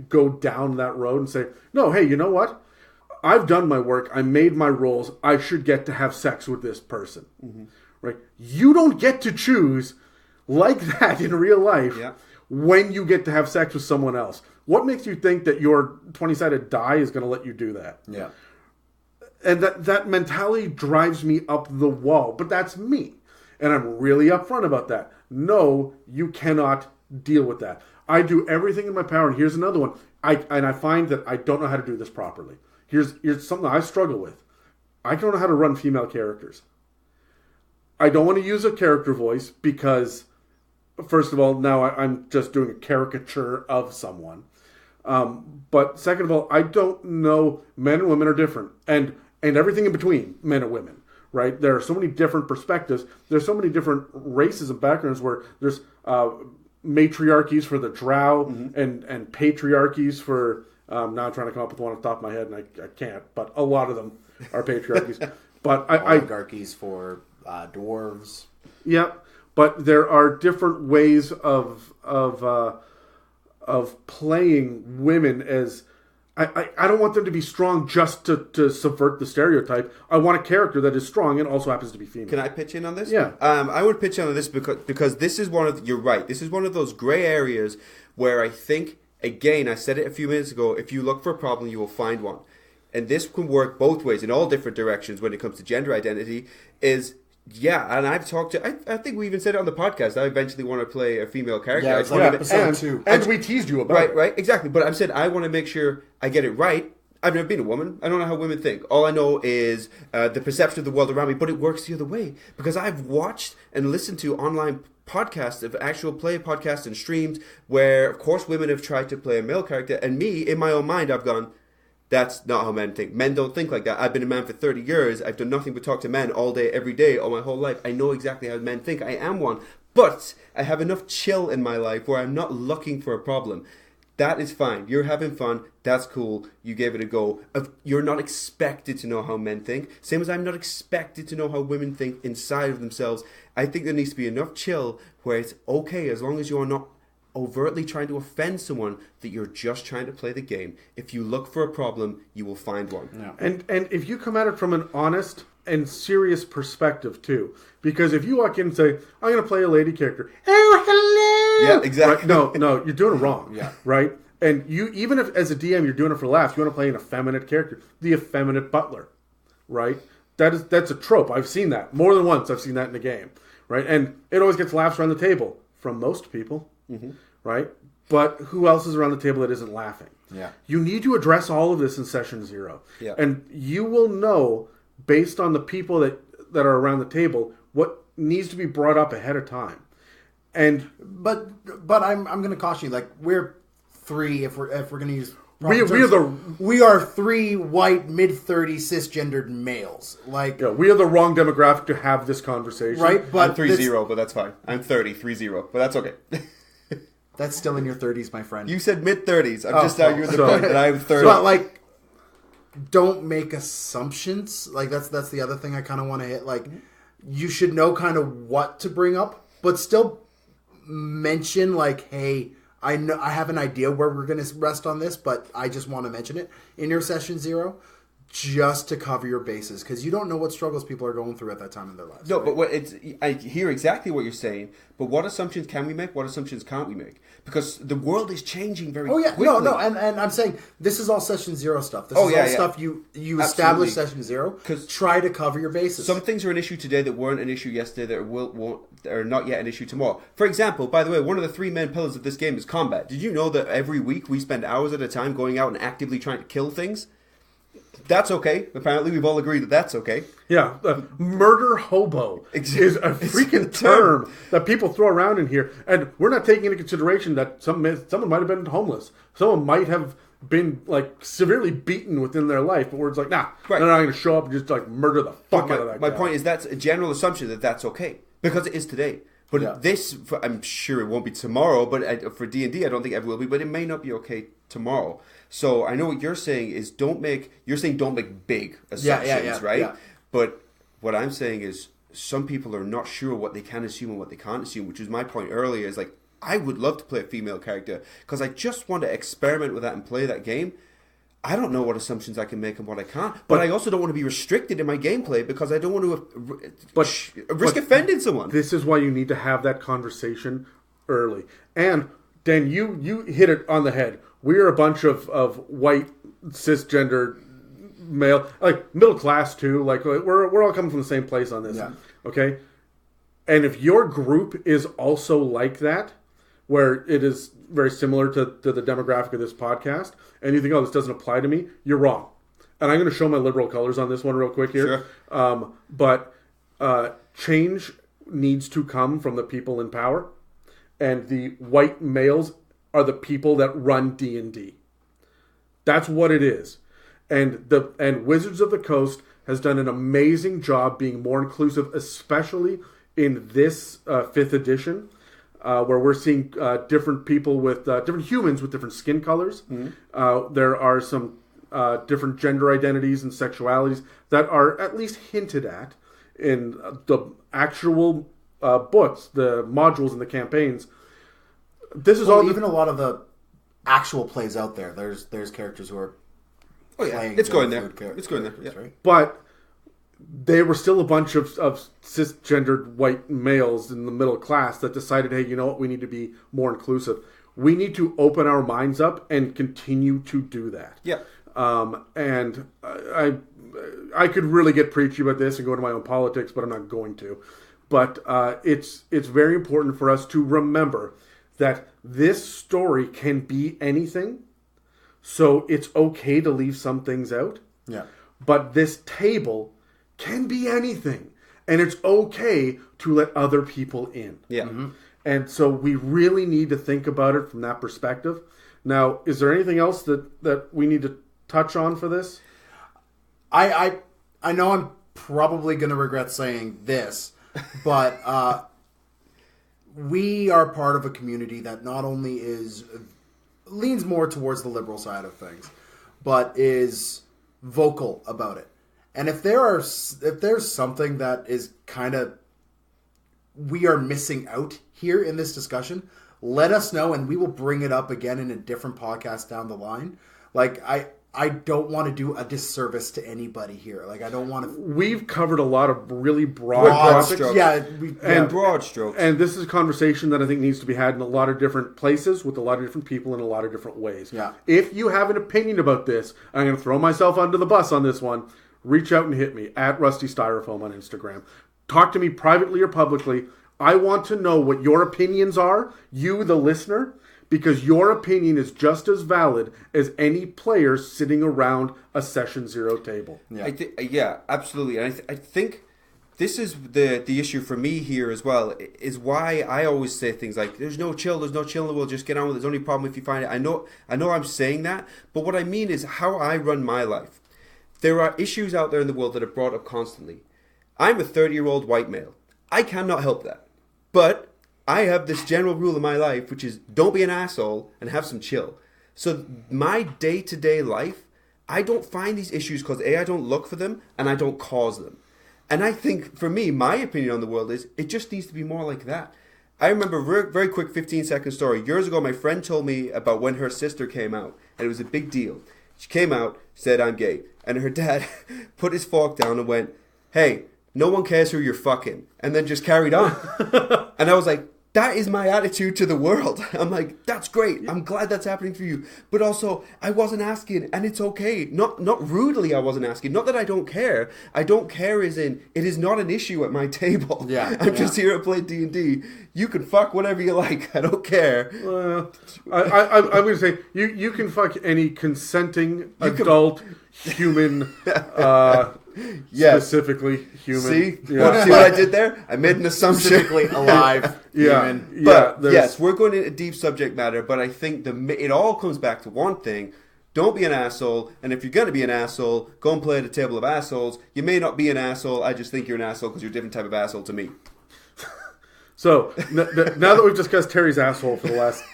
go down that road and say, no, hey, you know what? I've done my work. I made my rolls. I should get to have sex with this person. Mm-hmm. Right? You don't get to choose like that in real life when you get to have sex with someone else. What makes you think that your 20-sided die is going to let you do that? Yeah. And that mentality drives me up the wall. But that's me. And I'm really upfront about that. No, you cannot deal with that. I do everything in my power. And here's another one. I find that I don't know how to do this properly. Here's something I struggle with. I don't know how to run female characters. I don't want to use a character voice because, first of all, now I'm just doing a caricature of someone. But second of all, I don't know. Men and women are different. And everything in between, men and women. Right? There are so many different perspectives. There's so many different races and backgrounds where there's matriarchies for the drow and patriarchies for... now I'm trying to come up with one off the top of my head, and I can't. But a lot of them are patriarchies. But oligarchies for dwarves. Yeah, but there are different ways of playing women as... I don't want them to be strong just to subvert the stereotype. I want a character that is strong and also happens to be female. Can I pitch in on this? Yeah. I would pitch in on this because this is you're right. This is one of those gray areas where I think, again, I said it a few minutes ago, if you look for a problem, you will find one. And this can work both ways in all different directions when it comes to gender identity and I've talked to... I think we even said it on the podcast. I eventually want to play a female character. Yeah, it's like episode 2. And we teased you about it. Right, exactly. But I said I want to make sure I get it right. I've never been a woman. I don't know how women think. All I know is the perception of the world around me, but it works the other way. Because I've watched and listened to online podcasts of actual play podcasts and streams where, of course, women have tried to play a male character. And me, in my own mind, I've gone... That's not how men think. Men don't think like that. I've been a man for 30 years. I've done nothing but talk to men all day, every day, all my whole life. I know exactly how men think. I am one. But I have enough chill in my life where I'm not looking for a problem. That is fine. You're having fun. That's cool. You gave it a go. You're not expected to know how men think. Same as I'm not expected to know how women think inside of themselves. I think there needs to be enough chill where it's okay as long as you are not overtly trying to offend someone, that you're just trying to play the game. If you look for a problem, you will find one. Yeah. And if you come at it from an honest and serious perspective too, because if you walk in and say, I'm going to play a lady character, oh hello, yeah, exactly. Right? No, you're doing it wrong. Yeah, right. And you, even if as a DM you're doing it for laughs, you want to play an effeminate character, the effeminate butler, right? That's a trope. I've seen that more than once. I've seen that in the game, right? And it always gets laughs around the table from most people. Mm-hmm. Right? But who else is around the table that isn't laughing? Yeah. You need to address all of this in session 0. Yeah. And you will know, based on the people that are around the table, what needs to be brought up ahead of time. And But I'm going to caution you, like, we're 3, if we're going to use... We are 3 white, mid-30s, cisgendered males. Like, yeah, we are the wrong demographic to have this conversation. Right? But I'm 30, but that's fine. I'm 30, but that's okay. That's still in your 30s, my friend. You said mid-30s. I'm just arguing the point that I'm 30. But, like, don't make assumptions. Like, that's the other thing I kind of want to hit. Like, you should know kind of what to bring up, but still mention, like, hey, I have an idea where we're going to rest on this, but I just want to mention it in your session 0. just to cover your bases, because you don't know what struggles people are going through at that time in their lives. No, but I hear exactly what you're saying, but what assumptions can we make? What assumptions can't we make? Because the world is changing very quickly. And I'm saying this is all session 0 stuff. This is all stuff you establish session 0. Because try to cover your bases. Some things are an issue today that weren't an issue yesterday that are not yet an issue tomorrow. For example, by the way, one of the 3 main pillars of this game is combat. Did you know that every week we spend hours at a time going out and actively trying to kill things? That's okay. Apparently, we've all agreed that that's okay. Yeah, murder hobo is a freaking term that people throw around in here, and we're not taking into consideration that someone might have been homeless, someone might have been like severely beaten within their life, but we're just like, nah, they're not going to show up and just like murder the fuck out of that guy. My point is that's a general assumption that that's okay because it is today. But I'm sure it won't be tomorrow. But for D&D, I don't think it ever will be. But it may not be okay tomorrow. So I know what you're saying is don't make big assumptions, right? Yeah. But what I'm saying is some people are not sure what they can assume and what they can't assume, which was my point earlier. Is like I would love to play a female character because I just want to experiment with that and play that game. I don't know what assumptions I can make and what I can't. But I also don't want to be restricted in my gameplay because I don't want to risk offending someone. This is why you need to have that conversation early. And Dan, you hit it on the head. We are a bunch of white cisgender male, like middle class too. Like we're all coming from the same place on this. Yeah. Okay. And if your group is also like that, where it is very similar to the demographic of this podcast, and you think, oh, this doesn't apply to me, you're wrong. And I'm going to show my liberal colors on this one real quick here. Sure. But change needs to come from the people in power, and the white males are the people that run D&D. That's what it is. And Wizards of the Coast has done an amazing job being more inclusive, especially in this 5th edition, where we're seeing different people with different humans with different skin colors. Mm-hmm. There are some different gender identities and sexualities that are at least hinted at in the actual books, the modules, and the campaigns. This is even a lot of the actual plays out there. There's characters who are playing. It's going there. It's going there. Yeah. Right? But they were still a bunch of cisgendered white males in the middle class that decided, hey, you know what? We need to be more inclusive. We need to open our minds up and continue to do that. Yeah. And I could really get preachy about this and go into my own politics, but I'm not going to. But it's very important for us to remember that this story can be anything, so it's okay to leave some things out. Yeah. But this table can be anything, and it's okay to let other people in. Yeah. Mm-hmm. And so we really need to think about it from that perspective. Now, is there anything else that we need to touch on for this? I know I'm probably going to regret saying this, but we are part of a community that not only leans more towards the liberal side of things, but is vocal about it. And if there's something that is kind of we are missing out here in this discussion, let us know and we will bring it up again in a different podcast down the line. Like I don't want to do a disservice to anybody here. Like I don't want to. We've covered a lot of really broad strokes. Broad strokes. And this is a conversation that I think needs to be had in a lot of different places with a lot of different people in a lot of different ways. Yeah. If you have an opinion about this, I'm going to throw myself under the bus on this one. Reach out and hit me at Rusty Styrofoam on Instagram. Talk to me privately or publicly. I want to know what your opinions are, you, the listener, because your opinion is just as valid as any player sitting around a Session 0 table. Yeah, yeah, absolutely. And I think this is the issue for me here as well, is why I always say things like, there's no chill in the world, just get on with it. There's only problem if you find it. I know I'm saying that, but what I mean is how I run my life. There are issues out there in the world that are brought up constantly. I'm a 30-year-old white male. I cannot help that. But I have this general rule in my life, which is don't be an asshole and have some chill. So my day-to-day life, I don't find these issues because I don't look for them and I don't cause them. And I think, for me, my opinion on the world is it just needs to be more like that. I remember a very quick 15-second story. Years ago, my friend told me about when her sister came out, and it was a big deal. She came out, said, I'm gay. And her dad put his fork down and went, hey, no one cares who you're fucking. And then just carried on. And I was like, that is my attitude to the world. I'm like, that's great. I'm glad that's happening for you. But also, I wasn't asking, and it's okay. Not rudely, I wasn't asking. Not that I don't care. I don't care as in, it is not an issue at my table. Yeah. I'm just here to play D&D. You can fuck whatever you like. I don't care. I'm going to say, you can fuck any consenting adult human, specifically human. See? Yeah. See what I did there? I made an assumption. Specifically alive human. But yes, we're going into deep subject matter, but I think it all comes back to one thing. Don't be an asshole, and if you're going to be an asshole, go and play at a table of assholes. You may not be an asshole, I just think you're an asshole because you're a different type of asshole to me. So, now that we've discussed Terry's asshole for the last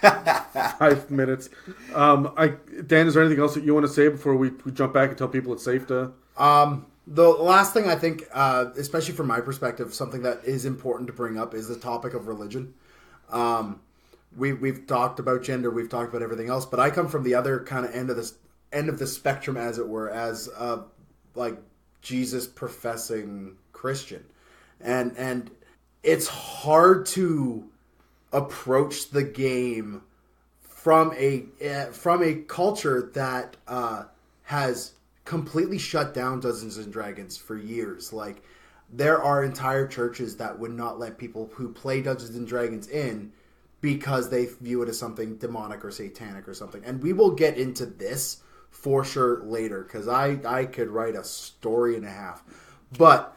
5 minutes, Dan, is there anything else that you want to say before we jump back and tell people it's safe to... The last thing I think, especially from my perspective, something that is important to bring up is the topic of religion. We've talked about gender, we've talked about everything else, but I come from the other kind of end of the spectrum, as it were, as like Jesus professing Christian, and it's hard to approach the game from a culture that has completely shut down Dungeons and Dragons for years. Like, there are entire churches that would not let people who play Dungeons and Dragons in because they view it as something demonic or satanic or something. And we will get into this for sure later, because I could write a story and a half. But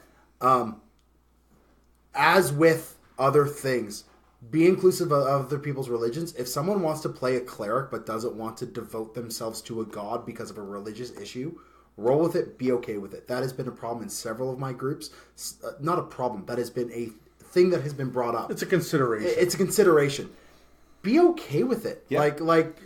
as with other things, be inclusive of other people's religions. If someone wants to play a cleric but doesn't want to devote themselves to a god because of a religious issue, roll with it, be okay with it. That has been a problem in several of my groups. Not a problem. That has been a thing that has been brought up. It's a consideration. It's a consideration. Be okay with it. Yeah. Like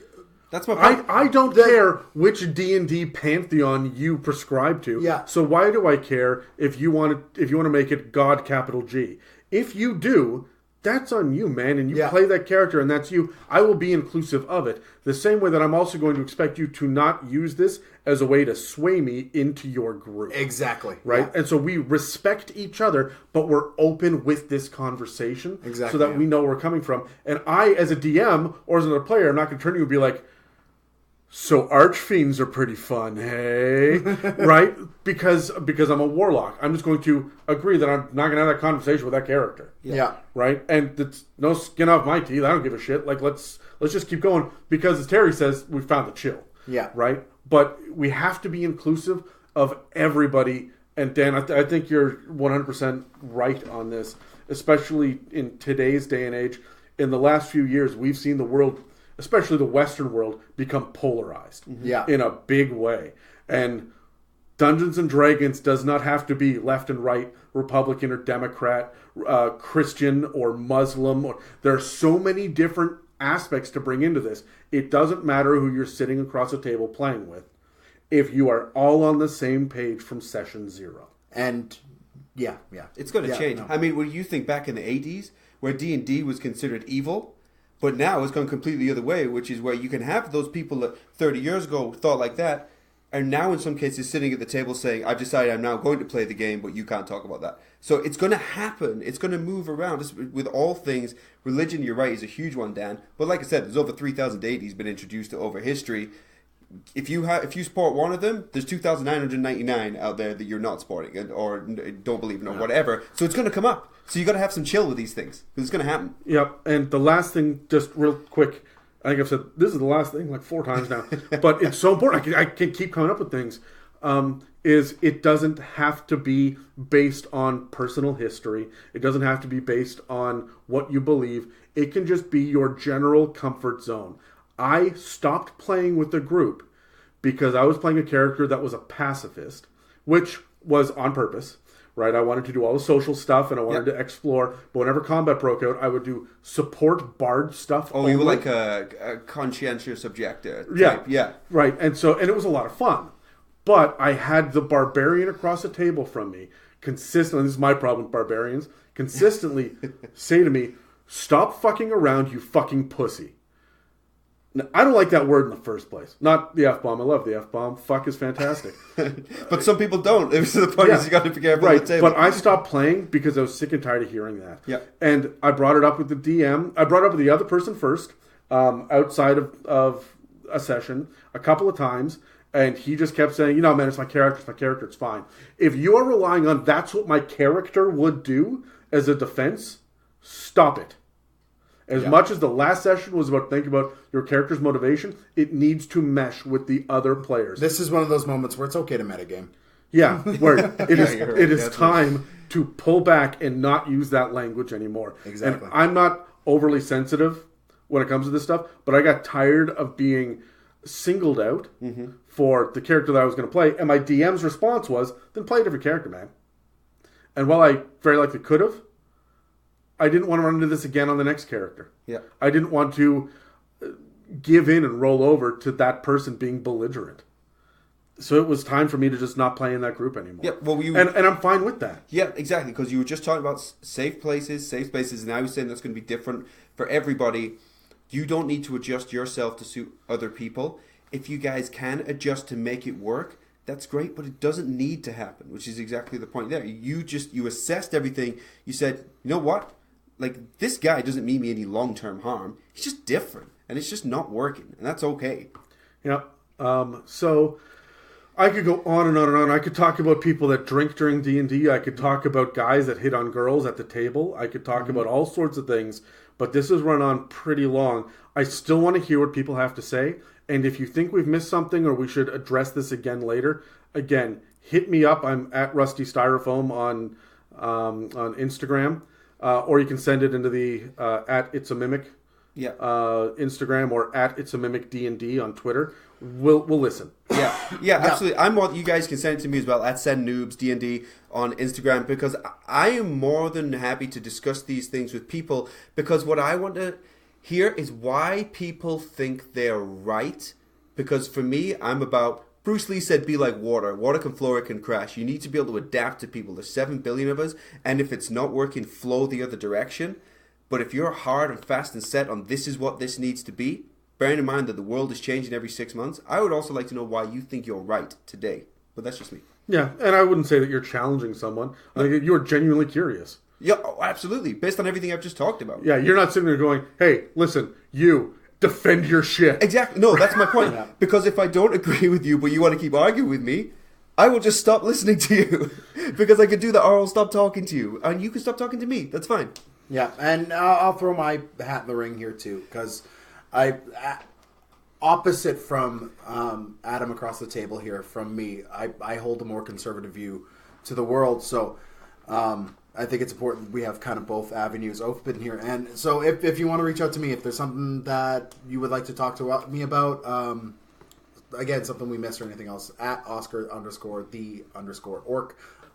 that's my point. I don't care which D&D pantheon you prescribe to. Yeah. So why do I care if you want to make it God capital G? If you do, that's on you, man, and you play that character, and that's you. I will be inclusive of it. The same way that I'm also going to expect you to not use this as a way to sway me into your group. Exactly. Right? Yeah. And so we respect each other, but we're open with this conversation so that we know where we're coming from. And I, as a DM or as another player, I'm not going to turn to you and be like, so archfiends are pretty fun, hey? Right? Because I'm a warlock. I'm just going to agree that I'm not going to have that conversation with that character. Yeah. Right? And it's no skin off my teeth. I don't give a shit. Like, let's just keep going. Because as Terry says, we found the chill. Yeah. Right? But we have to be inclusive of everybody. And Dan, I think you're 100% right on this. Especially in today's day and age. In the last few years, we've seen the world, especially the Western world, become polarized in a big way. And Dungeons and Dragons does not have to be left and right, Republican or Democrat, Christian or Muslim. There are so many different aspects to bring into this. It doesn't matter who you're sitting across a table playing with if you are all on the same page from session 0. And yeah. It's going to change. No. I mean, when you think back in the 80s, where D&D was considered evil, but now it's gone completely the other way, which is where you can have those people that 30 years ago thought like that, and now in some cases sitting at the table saying, I've decided I'm now going to play the game, but you can't talk about that. So it's going to happen. It's going to move around. With all things, religion, you're right, is a huge one, Dan. But like I said, there's over 3,000 deities been introduced to over history. If you support one of them, there's 2,999 out there that you're not supporting or don't believe in or whatever. So it's going to come up. So you got to have some chill with these things because it's going to happen. Yep. And the last thing, just real quick, I think I've said this is the last thing like 4 times now, but it's so important. I can keep coming up with things. Is it doesn't have to be based on personal history. It doesn't have to be based on what you believe. It can just be your general comfort zone. I stopped playing with the group because I was playing a character that was a pacifist, which was on purpose, right? I wanted to do all the social stuff and I wanted to explore. But whenever combat broke out, I would do support bard stuff. Oh, only. you were like a conscientious objector type. Yeah. Right. And it was a lot of fun. But I had the barbarian across the table from me consistently, this is my problem with barbarians, consistently say to me, stop fucking around, you fucking pussy. Now, I don't like that word in the first place. Not the F-bomb. I love the F-bomb. Fuck is fantastic. But some people don't. The point is you got to be careful right. on the table. But I stopped playing because I was sick and tired of hearing that. Yeah. And I brought it up with the DM. I brought it up with the other person first, outside of a session, a couple of times. And he just kept saying, man, it's my character, it's fine. If you are relying on that's what my character would do as a defense, stop it. As much as the last session was about thinking about your character's motivation, it needs to mesh with the other players. This is one of those moments where it's okay to metagame. Yeah, where it is Right. time to pull back and not use that language anymore. Exactly. And I'm not overly sensitive when it comes to this stuff, but I got tired of being singled out for the character that I was going to play, and my DM's response was, then play a different character, man. And while I very likely could have, I didn't want to run into this again on the next character. Yeah. I didn't want to give in and roll over to that person being belligerent. So it was time for me to just not play in that group anymore. Yeah, well, and I'm fine with that. Yeah, exactly, because you were just talking about safe spaces, and I was saying that's going to be different for everybody. You don't need to adjust yourself to suit other people. If you guys can adjust to make it work, that's great, but it doesn't need to happen, which is exactly the point there. You assessed everything. You said, you know what? Like, this guy doesn't mean me any long-term harm. He's just different, and it's just not working, and that's okay. Yeah. So I could go on and on and on. I could talk about people that drink during D&D. I could talk about guys that hit on girls at the table. I could talk about all sorts of things, but this has run on pretty long. I still want to hear what people have to say, and if you think we've missed something or we should address this again later, again, hit me up. I'm at Rusty Styrofoam on Instagram. Or you can send it into the at It's a Mimic Instagram, or at It's a Mimic D&D on Twitter. We'll listen. Yeah, absolutely. You guys can send it to me as well at Send Noobs D&D on Instagram, because I am more than happy to discuss these things with people, because what I want to hear is why people think they're right. Because for me, I'm about... Bruce Lee said, be like water. Water can flow, it can crash. You need to be able to adapt to people. There's 7 billion of us, and if it's not working, flow the other direction. But if you're hard and fast and set on this is what this needs to be, bearing in mind that the world is changing every 6 months, I would also like to know why you think you're right today. But that's just me. Yeah, and I wouldn't say that you're challenging someone. I think you're genuinely curious. Yeah, absolutely. Based on everything I've just talked about. Yeah, you're not sitting there going, hey, listen, you... defend your shit. Exactly. No, that's my point. Because if I don't agree with you, but you want to keep arguing with me, I will just stop listening to you. Because I can do that, or I'll stop talking to you. And you can stop talking to me. That's fine. Yeah, and I'll throw my hat in the ring here, too. Because opposite from Adam across the table here, from me, I hold a more conservative view to the world. So... I think it's important we have kind of both avenues open here. And so if you want to reach out to me, if there's something that you would like to talk to me about, again, something we missed or anything else, at Oscar_the_orc.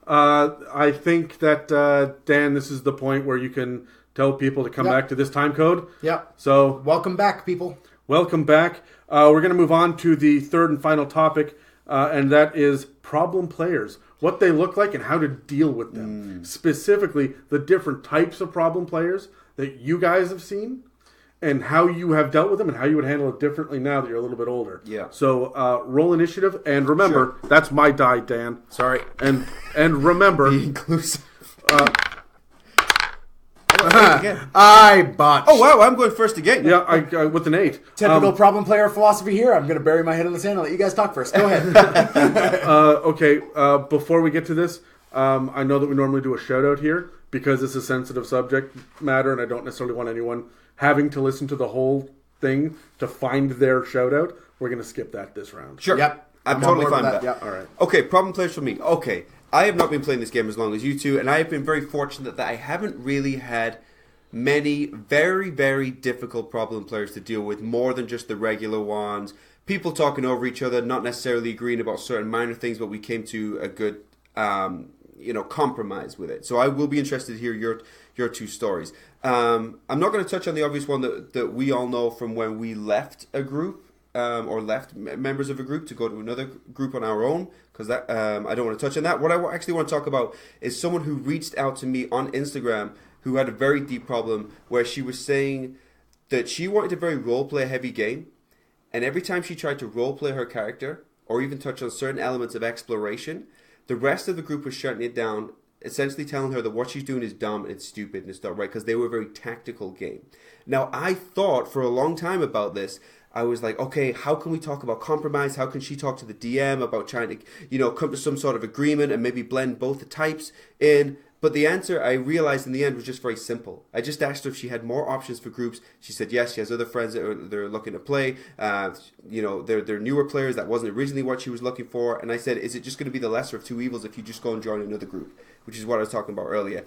I think that, Dan, this is the point where you can tell people to come back to this time code. Yeah. So welcome back, people. Welcome back. We're going to move on to the third and final topic, and that is problem players. What they look like and how to deal with them. Specifically, the different types of problem players that you guys have seen and how you have dealt with them and how you would handle it differently now that you're a little bit older. Yeah. So, roll initiative. And remember, that's my die, Dan. Sorry. And remember... Be inclusive. I botched. Oh, wow, I'm going first again. Yeah, I with an 8. Typical problem player philosophy here. I'm going to bury my head in the sand and let you guys talk first. Go ahead. Okay, before we get to this, I know that we normally do a shout-out here because it's a sensitive subject matter and I don't necessarily want anyone having to listen to the whole thing to find their shout-out. We're going to skip that this round. Sure. Yep. I'm totally fine with that. Yep. All right. Okay, problem players for me. Okay, I have not been playing this game as long as you two, and I have been very fortunate that I haven't really had many very, very difficult problem players to deal with, more than just the regular ones. People talking over each other, not necessarily agreeing about certain minor things, but we came to a good, compromise with it. So I will be interested to hear your two stories. I'm not going to touch on the obvious one that we all know from when we left a group. Or left members of a group to go to another group on our own, because that I don't want to touch on that. What I actually want to talk about is someone who reached out to me on Instagram who had a very deep problem where she was saying that she wanted a very roleplay heavy game, And every time she tried to roleplay her character, or even touch on certain elements of exploration, the rest of the group was shutting it down, essentially telling her that what she's doing is dumb and it's stupid and it's not right, because they were a very tactical game. Now, I thought for a long time about this. I was like, okay, how can we talk about compromise? How can she talk to the DM about trying to, come to some sort of agreement and maybe blend both the types in? But the answer I realized in the end was just very simple. I just asked her if she had more options for groups. She said yes. She has other friends that they're looking to play. They're newer players. That wasn't originally what she was looking for. And I said, is it just going to be the lesser of two evils if you just go and join another group? Which is what I was talking about earlier.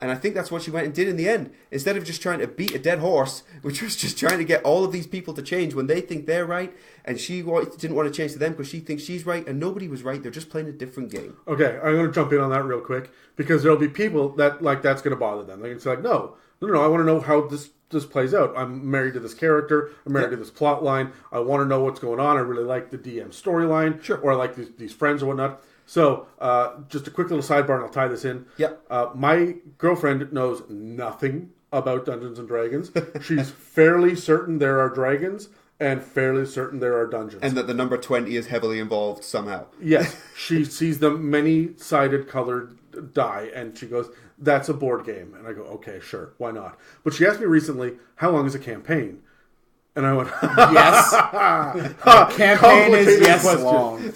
And I think that's what she went and did in the end. Instead of just trying to beat a dead horse, which was just trying to get all of these people to change when they think they're right, and she didn't want to change to them because she thinks she's right, and nobody was right. They're just playing a different game. Okay, I'm going to jump in on that real quick, because there'll be people that, that's going to bother them. They're going to say, no, I want to know how this plays out. I'm married to this character. I'm married to this plot line. I want to know what's going on. I really like the DM storyline. Sure. Or I like these friends or whatnot. So, just a quick little sidebar, and I'll tie this in. Yep. My girlfriend knows nothing about Dungeons and Dragons. She's fairly certain there are dragons, and fairly certain there are dungeons. And that the number 20 is heavily involved somehow. Yes. She sees the many-sided colored die, and she goes, that's a board game. And I go, okay, sure, why not? But she asked me recently, how long is a campaign? And I went, yes. Campaign is yes question. Long.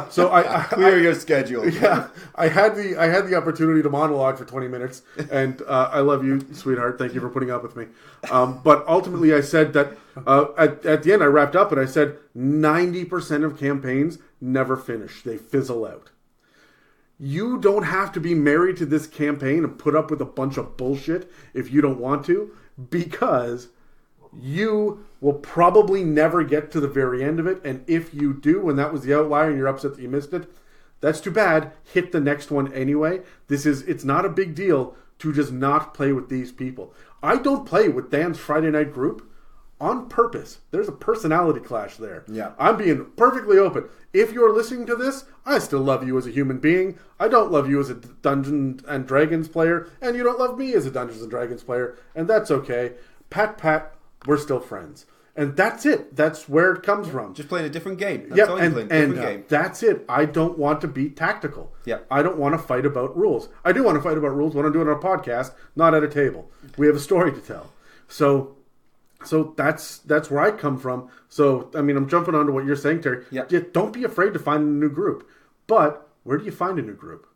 So I clear your schedule. Yeah, I had the opportunity to monologue for 20 minutes, and I love you, sweetheart. Thank you for putting up with me. But ultimately, I said that at the end, I wrapped up and I said 90% of campaigns never finish; they fizzle out. You don't have to be married to this campaign and put up with a bunch of bullshit if you don't want to, because you will probably never get to the very end of it. And if you do, and that was the outlier and you're upset that you missed it, that's too bad. Hit the next one anyway. It's not a big deal to just not play with these people. I don't play with Dan's Friday night group on purpose. There's a personality clash there. Yeah. I'm being perfectly open. If you're listening to this, I still love you as a human being. I don't love you as a Dungeons and Dragons player, and you don't love me as a Dungeons and Dragons player, and that's okay. Pat, we're still friends. And that's it. That's where it comes from. Just playing a different game. That's all you're playing, different game. That's it. I don't want to be tactical. Yeah. I don't want to fight about rules. I do want to fight about rules when I'm doing it on a podcast, not at a table. We have a story to tell. So that's where I come from. So, I mean, I'm jumping onto what you're saying, Terry. Yeah. Don't be afraid to find a new group. But where do you find a new group?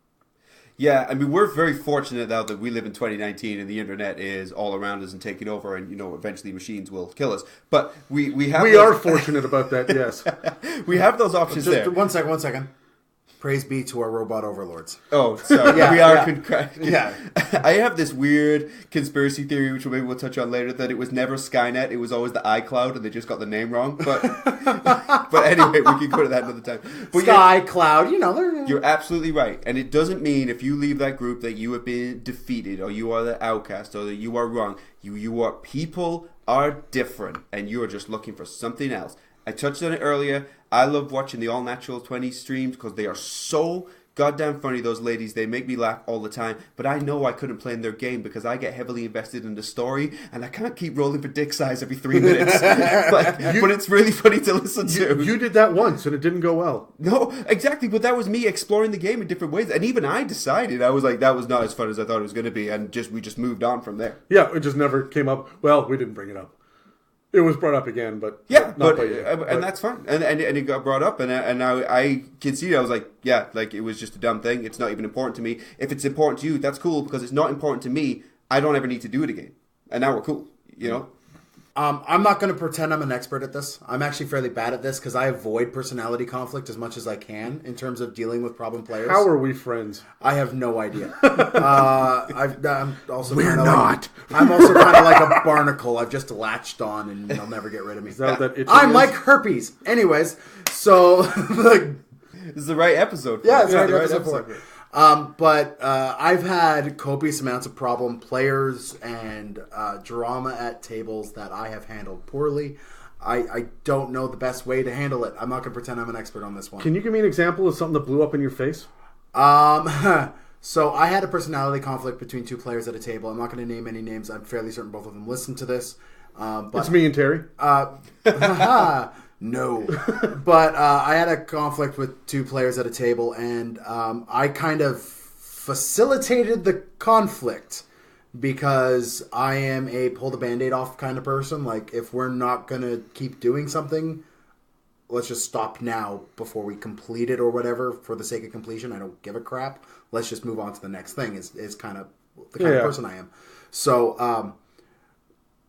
Yeah, I mean, we're very fortunate now that we live in 2019 and the internet is all around us and taking over, and eventually machines will kill us. But we are fortunate about that. Yes, we have those options there. One second. Praise be to our robot overlords. Oh, sorry. Yeah, we are. Yeah. I have this weird conspiracy theory, which maybe we'll touch on later, that it was never Skynet. It was always the iCloud, and they just got the name wrong. But anyway, we can go to that another time. But Cloud, You're absolutely right. And it doesn't mean if you leave that group that you have been defeated, or you are the outcast, or that you are wrong. You are, people are different, and you are just looking for something else. I touched on it earlier. I love watching the All Natural 20 streams because they are so goddamn funny, those ladies. They make me laugh all the time. But I know I couldn't play in their game because I get heavily invested in the story and I can't keep rolling for dick size every 3 minutes. But it's really funny to listen to. You did that once and it didn't go well. No, exactly. But that was me exploring the game in different ways. And even I decided, I was like, that was not as fun as I thought it was going to be. And we just moved on from there. Yeah, it just never came up. Well, we didn't bring it up. It was brought up again, but yeah, not by you. And that's fine. And it got brought up, and now I can see it. I was like, yeah, like it was just a dumb thing. It's not even important to me. If it's important to you, that's cool because it's not important to me. I don't ever need to do it again. And now we're cool, I'm not going to pretend I'm an expert at this. I'm actually fairly bad at this because I avoid personality conflict as much as I can in terms of dealing with problem players. How are we friends? I have no idea. I'm also We're kinda not. I'm also kind of like a barnacle. I've just latched on and they'll never get rid of me. I'm like herpes. Anyways, so this is the right episode. Yeah, it's the right episode for it. But I've had copious amounts of problem players and drama at tables that I have handled poorly. I don't know the best way to handle it. I'm not going to pretend I'm an expert on this one. Can you give me an example of something that blew up in your face? So I had a personality conflict between two players at a table. I'm not going to name any names. I'm fairly certain both of them listened to this. But it's me and Terry. No. But I had a conflict with 2 players at a table, and I kind of facilitated the conflict because I am a pull the Band-Aid off kind of person. Like, if we're not going to keep doing something, let's just stop now before we complete it or whatever for the sake of completion. I don't give a crap. Let's just move on to the next thing is kind of the kind of person I am. So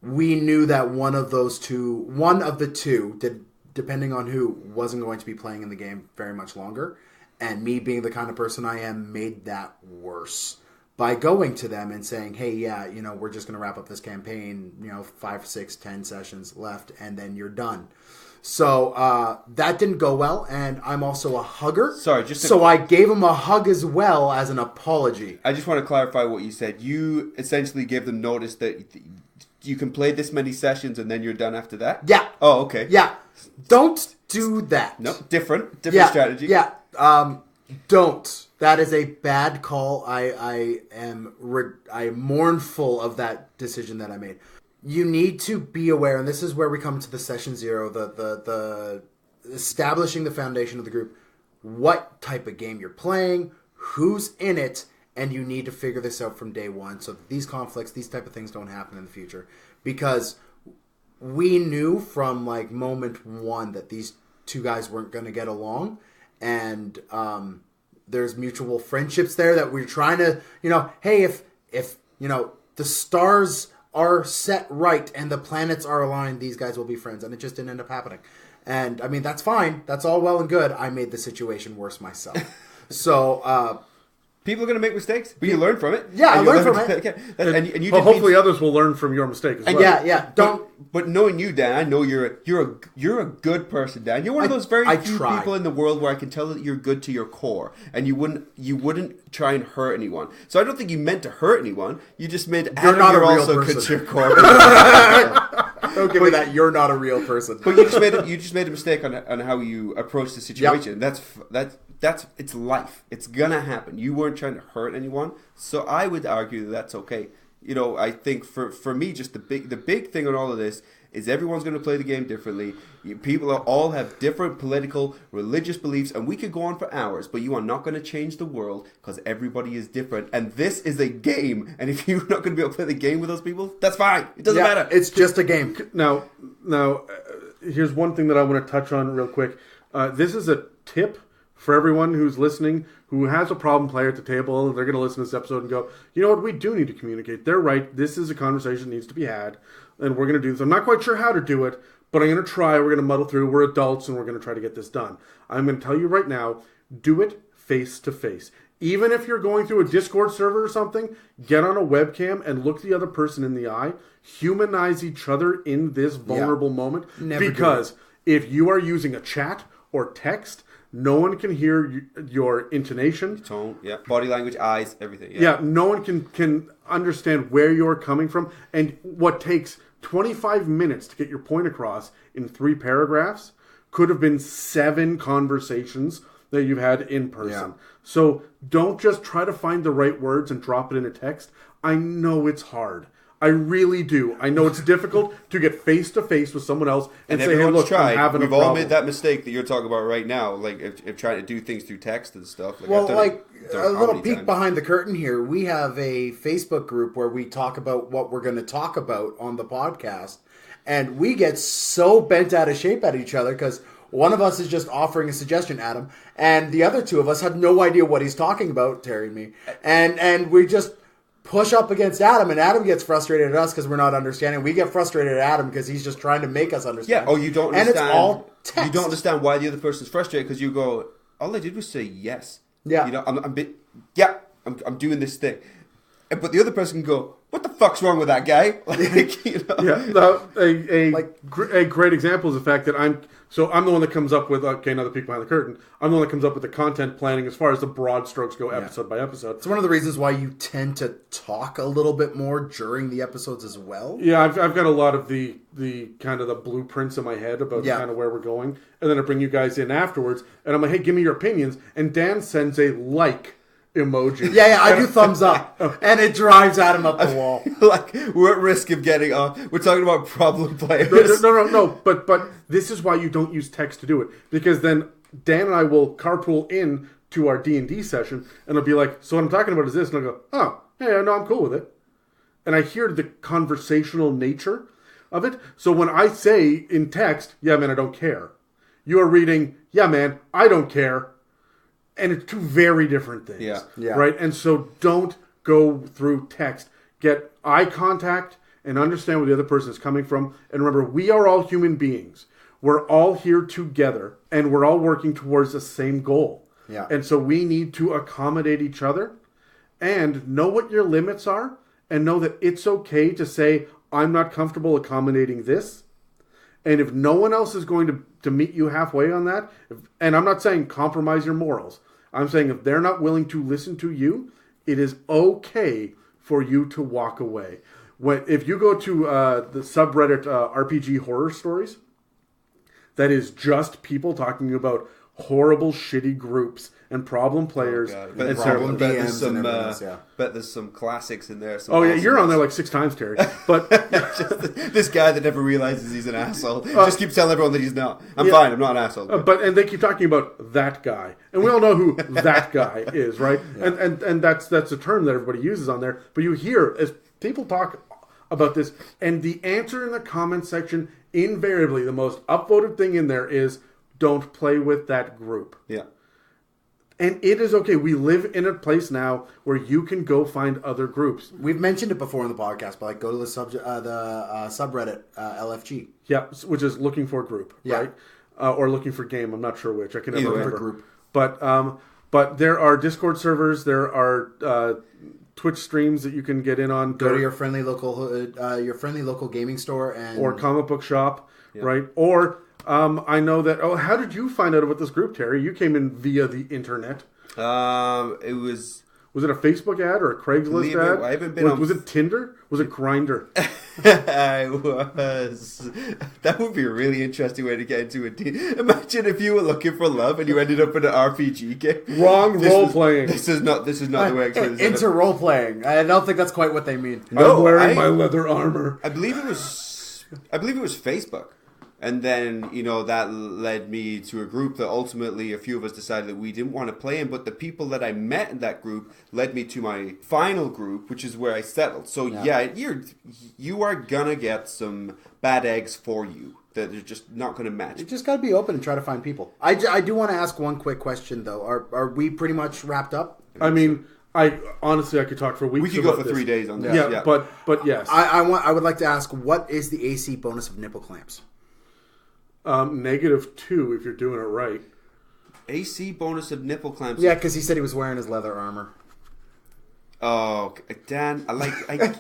we knew that one of the two, depending on who, wasn't going to be playing in the game very much longer. And me being the kind of person I am made that worse by going to them and saying, hey, yeah, we're just going to wrap up this campaign, 5, 6, 10 sessions left, and then you're done. So that didn't go well, and I'm also a hugger. Sorry, so I gave him a hug as well as an apology. I just want to clarify what you said. You essentially gave them notice that you can play this many sessions and then you're done after that? Yeah. Oh, okay. Yeah. Don't do that. No, different strategy. Yeah. Don't. That is a bad call. I am mournful of that decision that I made. You need to be aware, and this is where we come to the session 0, the establishing the foundation of the group, what type of game you're playing, who's in it, and you need to figure this out from day one so that these conflicts, these type of things don't happen in the future. Because we knew from like moment 1 that these 2 guys weren't going to get along, and there's mutual friendships there that we're trying to, hey, if the stars are set right and the planets are aligned, these guys will be friends. And it just didn't end up happening. And I mean, that's fine. That's all well and good. I made the situation worse myself. So, people are going to make mistakes, but you learn from it. Yeah, I learned from it. And you hopefully others will learn from your mistake as well. Yeah. But knowing you, Dan, I know you're a good person, Dan. You're one of those very few people in the world where I can tell that you're good to your core, and you wouldn't try and hurt anyone. So I don't think you meant to hurt anyone. You just meant you're also good to your core. Don't give me that. You're not a real person. But you just made a mistake on how you approach the situation. Yep. That's it's life. It's gonna happen. You weren't trying to hurt anyone, so I would argue that that's okay. I think for me, just the big thing on all of this is everyone's going to play the game differently. People all have different political, religious beliefs, and we could go on for hours, but you are not going to change the world because everybody is different. And this is a game, and if you're not going to be able to play the game with those people, that's fine. It doesn't matter. It's just a game. Now, here's one thing that I want to touch on real quick. This is a tip for everyone who's listening, who has a problem player at the table. They're going to listen to this episode and go, you know what, we do need to communicate. They're right. This is a conversation that needs to be had, and we're going to do this. I'm not quite sure how to do it, but I'm going to try. We're going to muddle through. We're adults, and we're going to try to get this done. I'm going to tell you right now, do it face to face. Even if you're going through a Discord server or something, get on a webcam and look the other person in the eye. Humanize each other in this vulnerable moment. Because if you are using a chat or text, no one can hear your intonation, your tone, body language, eyes, everything. No one can understand where you're coming from. And what takes 25 minutes to get your point across in 3 paragraphs could have been 7 conversations that you've had in person. Yeah. So don't just try to find the right words and drop it in a text. I know it's hard. I really do. I know it's difficult to get face to face with someone else and say, "Hey, look, I'm having a problem." We've all made that mistake that you're talking about right now, like if trying to do things through text and stuff. Well, a little peek behind the curtain here. We have a Facebook group where we talk about what we're going to talk about on the podcast, and we get so bent out of shape at each other because one of us is just offering a suggestion, Adam, and the other 2 of us have no idea what he's talking about, Terry and me, and we just push up against Adam, and Adam gets frustrated at us because we're not understanding. We get frustrated at Adam because he's just trying to make us understand. Yeah, you don't understand. And it's all text. You don't understand why the other person's frustrated because you go, all I did was say yes. Yeah. I'm doing this thing. But the other person can go, what the fuck's wrong with that guy? A great example is the fact that I'm the one that comes up with, another peek behind the curtain. I'm the one that comes up with the content planning as far as the broad strokes go, episode by episode. It's one of the reasons why you tend to talk a little bit more during the episodes as well. Yeah, I've got a lot of the kind of the blueprints in my head about kind of where we're going. And then I bring you guys in afterwards, and I'm like, hey, give me your opinions. And Dan sends a emoji. Yeah, I do thumbs up, and it drives Adam up the wall. Like, we're at risk of getting off. We're talking about problem players. No. But this is why you don't use text to do it, because then Dan and I will carpool in to our D&D session, and it'll be like, so what I'm talking about is this, and I'll go, oh, yeah, no, I'm cool with it. And I hear the conversational nature of it. So when I say in text, yeah, man, I don't care, you are reading, yeah, man, I don't care. And it's two very different things. Yeah. Right? And so don't go through text. Get eye contact and understand where the other person is coming from. And remember, we are all human beings. We're all here together, and we're all working towards the same goal. Yeah. And so we need to accommodate each other and know what your limits are, and know that it's okay to say, I'm not comfortable accommodating this. And if no one else is going to meet you halfway on that, and I'm not saying compromise your morals, I'm saying if they're not willing to listen to you, it is okay for you to walk away. If you go to the subreddit RPG horror stories, that is just people talking about horrible, shitty groups and problem players. Oh, and problem bet DMs and everything else, yeah. Bet there's some classics in there. Oh yeah, you're on there like 6 times, Terry. But This guy that never realizes he's an asshole just keeps telling everyone that he's not. I'm fine. I'm not an asshole. and they keep talking about that guy, and we all know who that guy is, right? Yeah. And that's a term that everybody uses on there. But you hear as people talk about this, and the answer in the comment section, invariably the most upvoted thing in there is, don't play with that group. Yeah. And it is okay. We live in a place now where you can go find other groups. We've mentioned it before in the podcast, but like go to the subreddit LFG. Yeah, which is looking for group, Yeah. right? Or looking for game. I'm not sure which. I can never Either way. remember. Group. But there are Discord servers. There are Twitch streams that you can get in on. Go to your friendly local gaming store or comic book shop, right? Or I know that. Oh, how did you find out about this group, Terry? You came in via the internet. It was. Was it a Facebook ad or a Craigslist ad? I haven't been was it Tinder? Was it Grindr? I was. That would be a really interesting way to get into a team. Imagine if you were looking for love and you ended up in an RPG game. Wrong role playing. This is not the way I explain this. Into role playing. I don't think that's quite what they mean. No, I'm wearing my leather armor. I believe it was Facebook. And then, that led me to a group that ultimately a few of us decided that we didn't want to play in. But the people that I met in that group led me to my final group, which is where I settled. So, you are going to get some bad eggs for you that are just not going to match. You just got to be open and try to find people. I do want to ask one quick question, though. Are we pretty much wrapped up? I mean, I could talk for weeks. We could go for 3 days on this. Yeah. But yes. I would like to ask, what is the AC bonus of nipple clamps? -2 if you're doing it right. AC bonus of nipple clamps. Yeah, because he said he was wearing his leather armor. Oh, Dan, you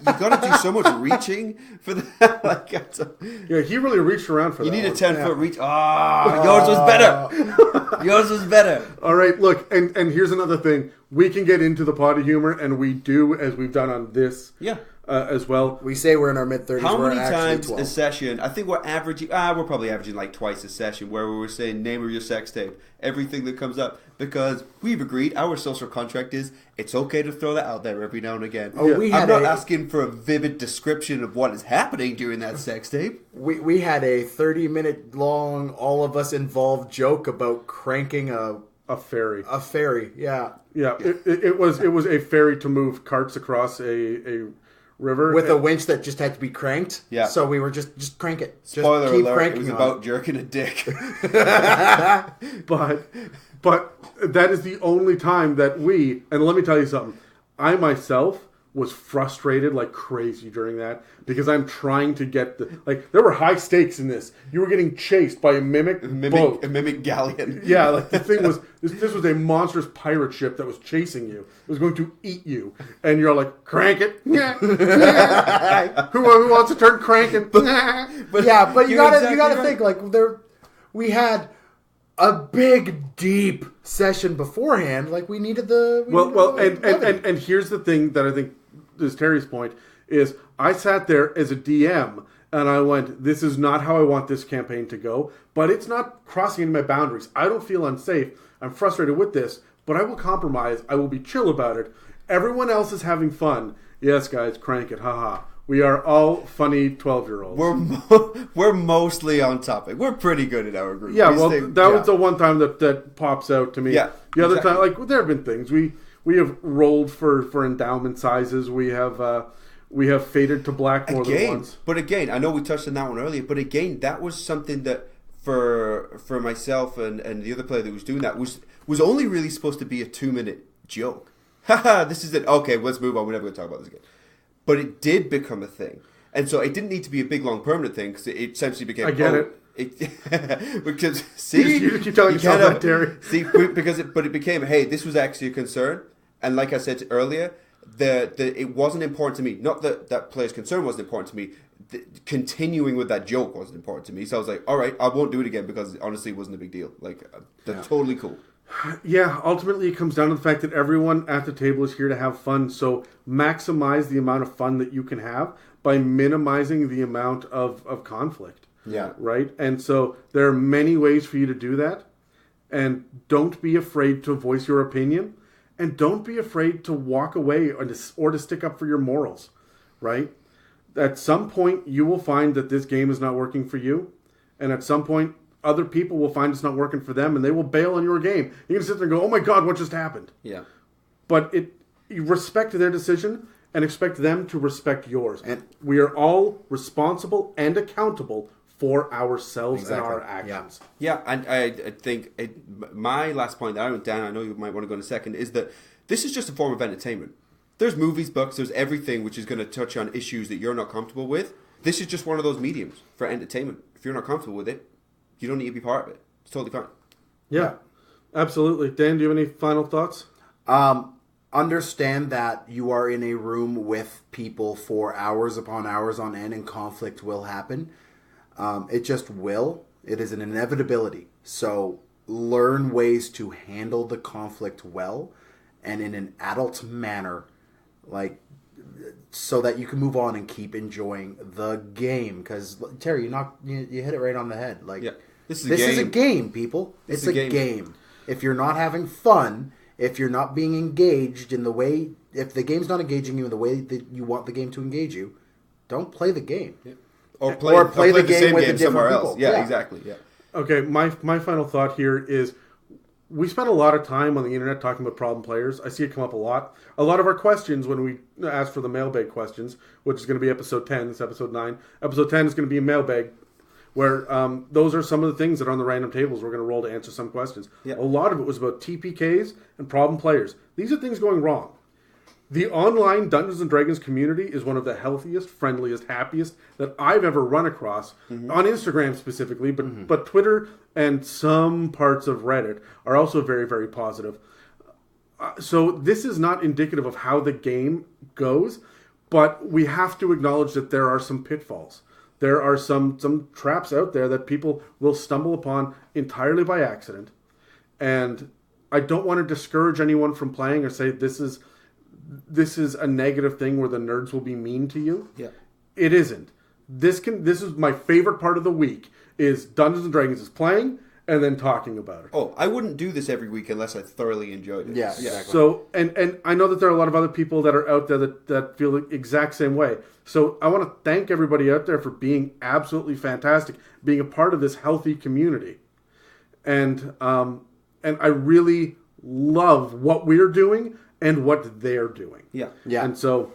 got to do so much reaching for that. Yeah, he really reached around for that. You need a one. 10-foot reach. Oh, yours was better. Yours was better. All right, look, and here's another thing. We can get into the potty humor, and we do, as we've done on this. Yeah. As well. We say we're in our mid-30s. How we're many actually times 12. a session? I think we're averaging. We're probably averaging like twice a session where we were saying name of your sex tape, everything that comes up, because we've agreed. Our social contract is it's okay to throw that out there every now and again. Oh, yeah. I'm not asking for a vivid description of what is happening during that sex tape. We had a 30-minute long, all of us involved joke about cranking a ferry. A ferry, yeah. Yeah, it was a ferry to move carts across a river with a winch that just had to be cranked. Yeah. So we were just crank it. Just Spoiler keep alert, cranking it was on. about jerking a dick. But that is the only time that and let me tell you something, I myself was frustrated like crazy during that because I'm trying to get there were high stakes in this. You were getting chased by a mimic boat. A mimic galleon. Yeah, like the thing was, this was a monstrous pirate ship that was chasing you. It was going to eat you. And you're like, crank it. Who wants to turn cranking? But you gotta think, like, we had a big, deep session beforehand. Like, we needed the... And here's the thing that I think is Terry's point, is I sat there as a DM and I went, this is not how I want this campaign to go, but it's not crossing into my boundaries. I don't feel unsafe. I'm frustrated with this, but I will compromise. I will be chill about it. Everyone else is having fun. Yes, guys, crank it. Haha. We are all funny 12-year-olds. We're mostly on topic. We're pretty good at our group. Yeah, that was the one time that pops out to me. Yeah, the other time, like, there have been things. We have rolled for endowment sizes. We have faded to black more than once. But again, I know we touched on that one earlier, but again, that was something that for myself and the other player that was doing that was only really supposed to be a 2-minute joke. Haha, this is it. Okay, let's move on. We're never going to talk about this again. But it did become a thing. And so it didn't need to be a big, long, permanent thing because it essentially became... I get it. Because, see... You keep telling yourself that, Terry. See, but it became, hey, this was actually a concern. And like I said earlier, it wasn't important to me. Not that player's concern wasn't important to me. Continuing with that joke wasn't important to me. So I was like, all right, I won't do it again because honestly it wasn't a big deal. Like, that's totally cool. Yeah, ultimately it comes down to the fact that everyone at the table is here to have fun. So maximize the amount of fun that you can have by minimizing the amount of conflict. Yeah. Right? And so there are many ways for you to do that. And don't be afraid to voice your opinion. And don't be afraid to walk away or to stick up for your morals. Right? At some point, you will find that this game is not working for you. And at some point, other people will find it's not working for them, and they will bail on your game. You can sit there and go, oh my God, what just happened? Yeah. But you respect their decision and expect them to respect yours. And we are all responsible and accountable for ourselves and our actions. Yeah, and I think my last point that I went down, I know you might want to go in a second, is that this is just a form of entertainment. There's movies, books, there's everything which is going to touch on issues that you're not comfortable with. This is just one of those mediums for entertainment. If you're not comfortable with it, you don't need to be part of it. It's totally fine. Yeah, absolutely. Dan, do you have any final thoughts? Understand that you are in a room with people for hours upon hours on end, and conflict will happen. It just will. It is an inevitability. So learn ways to handle the conflict well and in an adult manner, like, so that you can move on and keep enjoying the game. Because, Terry, you hit it right on the head. Like, yeah. This is a game, people. It's a game. If you're not having fun, if you're not being engaged in the way, if the game's not engaging you in the way that you want the game to engage you, don't play the game. Yeah. Or play the game with somewhere else. Yeah, exactly. Yeah. Okay, my final thought here is we spend a lot of time on the internet talking about problem players. I see it come up a lot. A lot of our questions when we ask for the mailbag questions, which is going to be episode 10, this is episode 9. Episode 10 is going to be a mailbag where those are some of the things that are on the random tables we're going to roll to answer some questions. Yeah. A lot of it was about TPKs and problem players. These are things going wrong. The online Dungeons & Dragons community is one of the healthiest, friendliest, happiest that I've ever run across, on Instagram specifically, but Twitter and some parts of Reddit are also very, very positive. So this is not indicative of how the game goes, but we have to acknowledge that there are some pitfalls. There are some traps out there that people will stumble upon entirely by accident. And I don't want to discourage anyone from playing or say this is a negative thing where the nerds will be mean to you. Yeah. It isn't. This is my favorite part of the week is Dungeons and Dragons is playing and then talking about it. Oh, I wouldn't do this every week unless I thoroughly enjoyed it. Yeah, exactly. So, and I know that there are a lot of other people that are out there that feel the exact same way. So I want to thank everybody out there for being absolutely fantastic, being a part of this healthy community. And I really love what we're doing and what they're doing. Yeah. Yeah. And so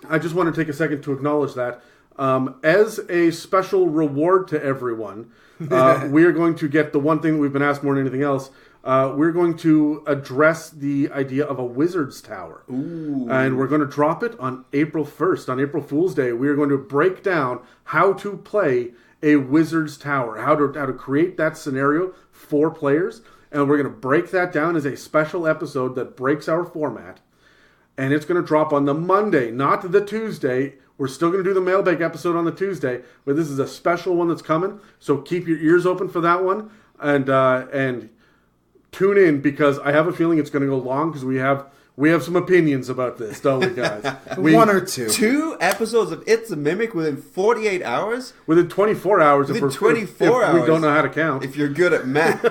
I just want to take a second to acknowledge that. As a special reward to everyone, we are going to get the one thing that we've been asked more than anything else. We're going to address the idea of a wizard's tower. Ooh. And we're going to drop it on April 1st. On April Fool's Day, we are going to break down how to play a wizard's tower, how to create that scenario for players. And we're going to break that down as a special episode that breaks our format. And it's going to drop on the Monday, not the Tuesday. We're still going to do the mailbag episode on the Tuesday, but this is a special one that's coming. So keep your ears open for that one. And tune in because I have a feeling it's going to go long because we have some opinions about this, don't we, guys? One or two. 2 episodes of It's a Mimic within 48 hours? Within 24 hours. Within if 24 hours. we don't know how to count. If you're good at math.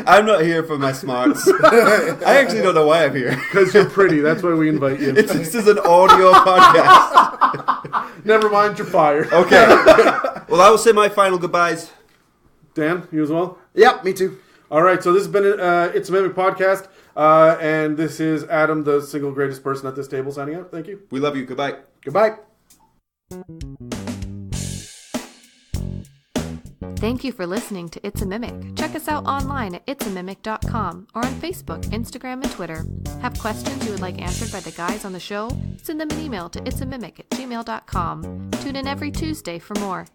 I'm not here for my smarts. I actually don't know why I'm here. Because you're pretty. That's why we invite you. This is an audio podcast. Never mind, you're fired. Okay. Well, I will say my final goodbyes. Dan, you as well? Yep, me too. All right, so this has been It's a Mimic podcast, and this is Adam, the single greatest person at this table, signing out. Thank you. We love you. Goodbye. Goodbye. Thank you for listening to It's a Mimic. Check us out online at itsamimic.com or on Facebook, Instagram, and Twitter. Have questions you would like answered by the guys on the show? Send them an email to itsamimic@gmail.com. Tune in every Tuesday for more.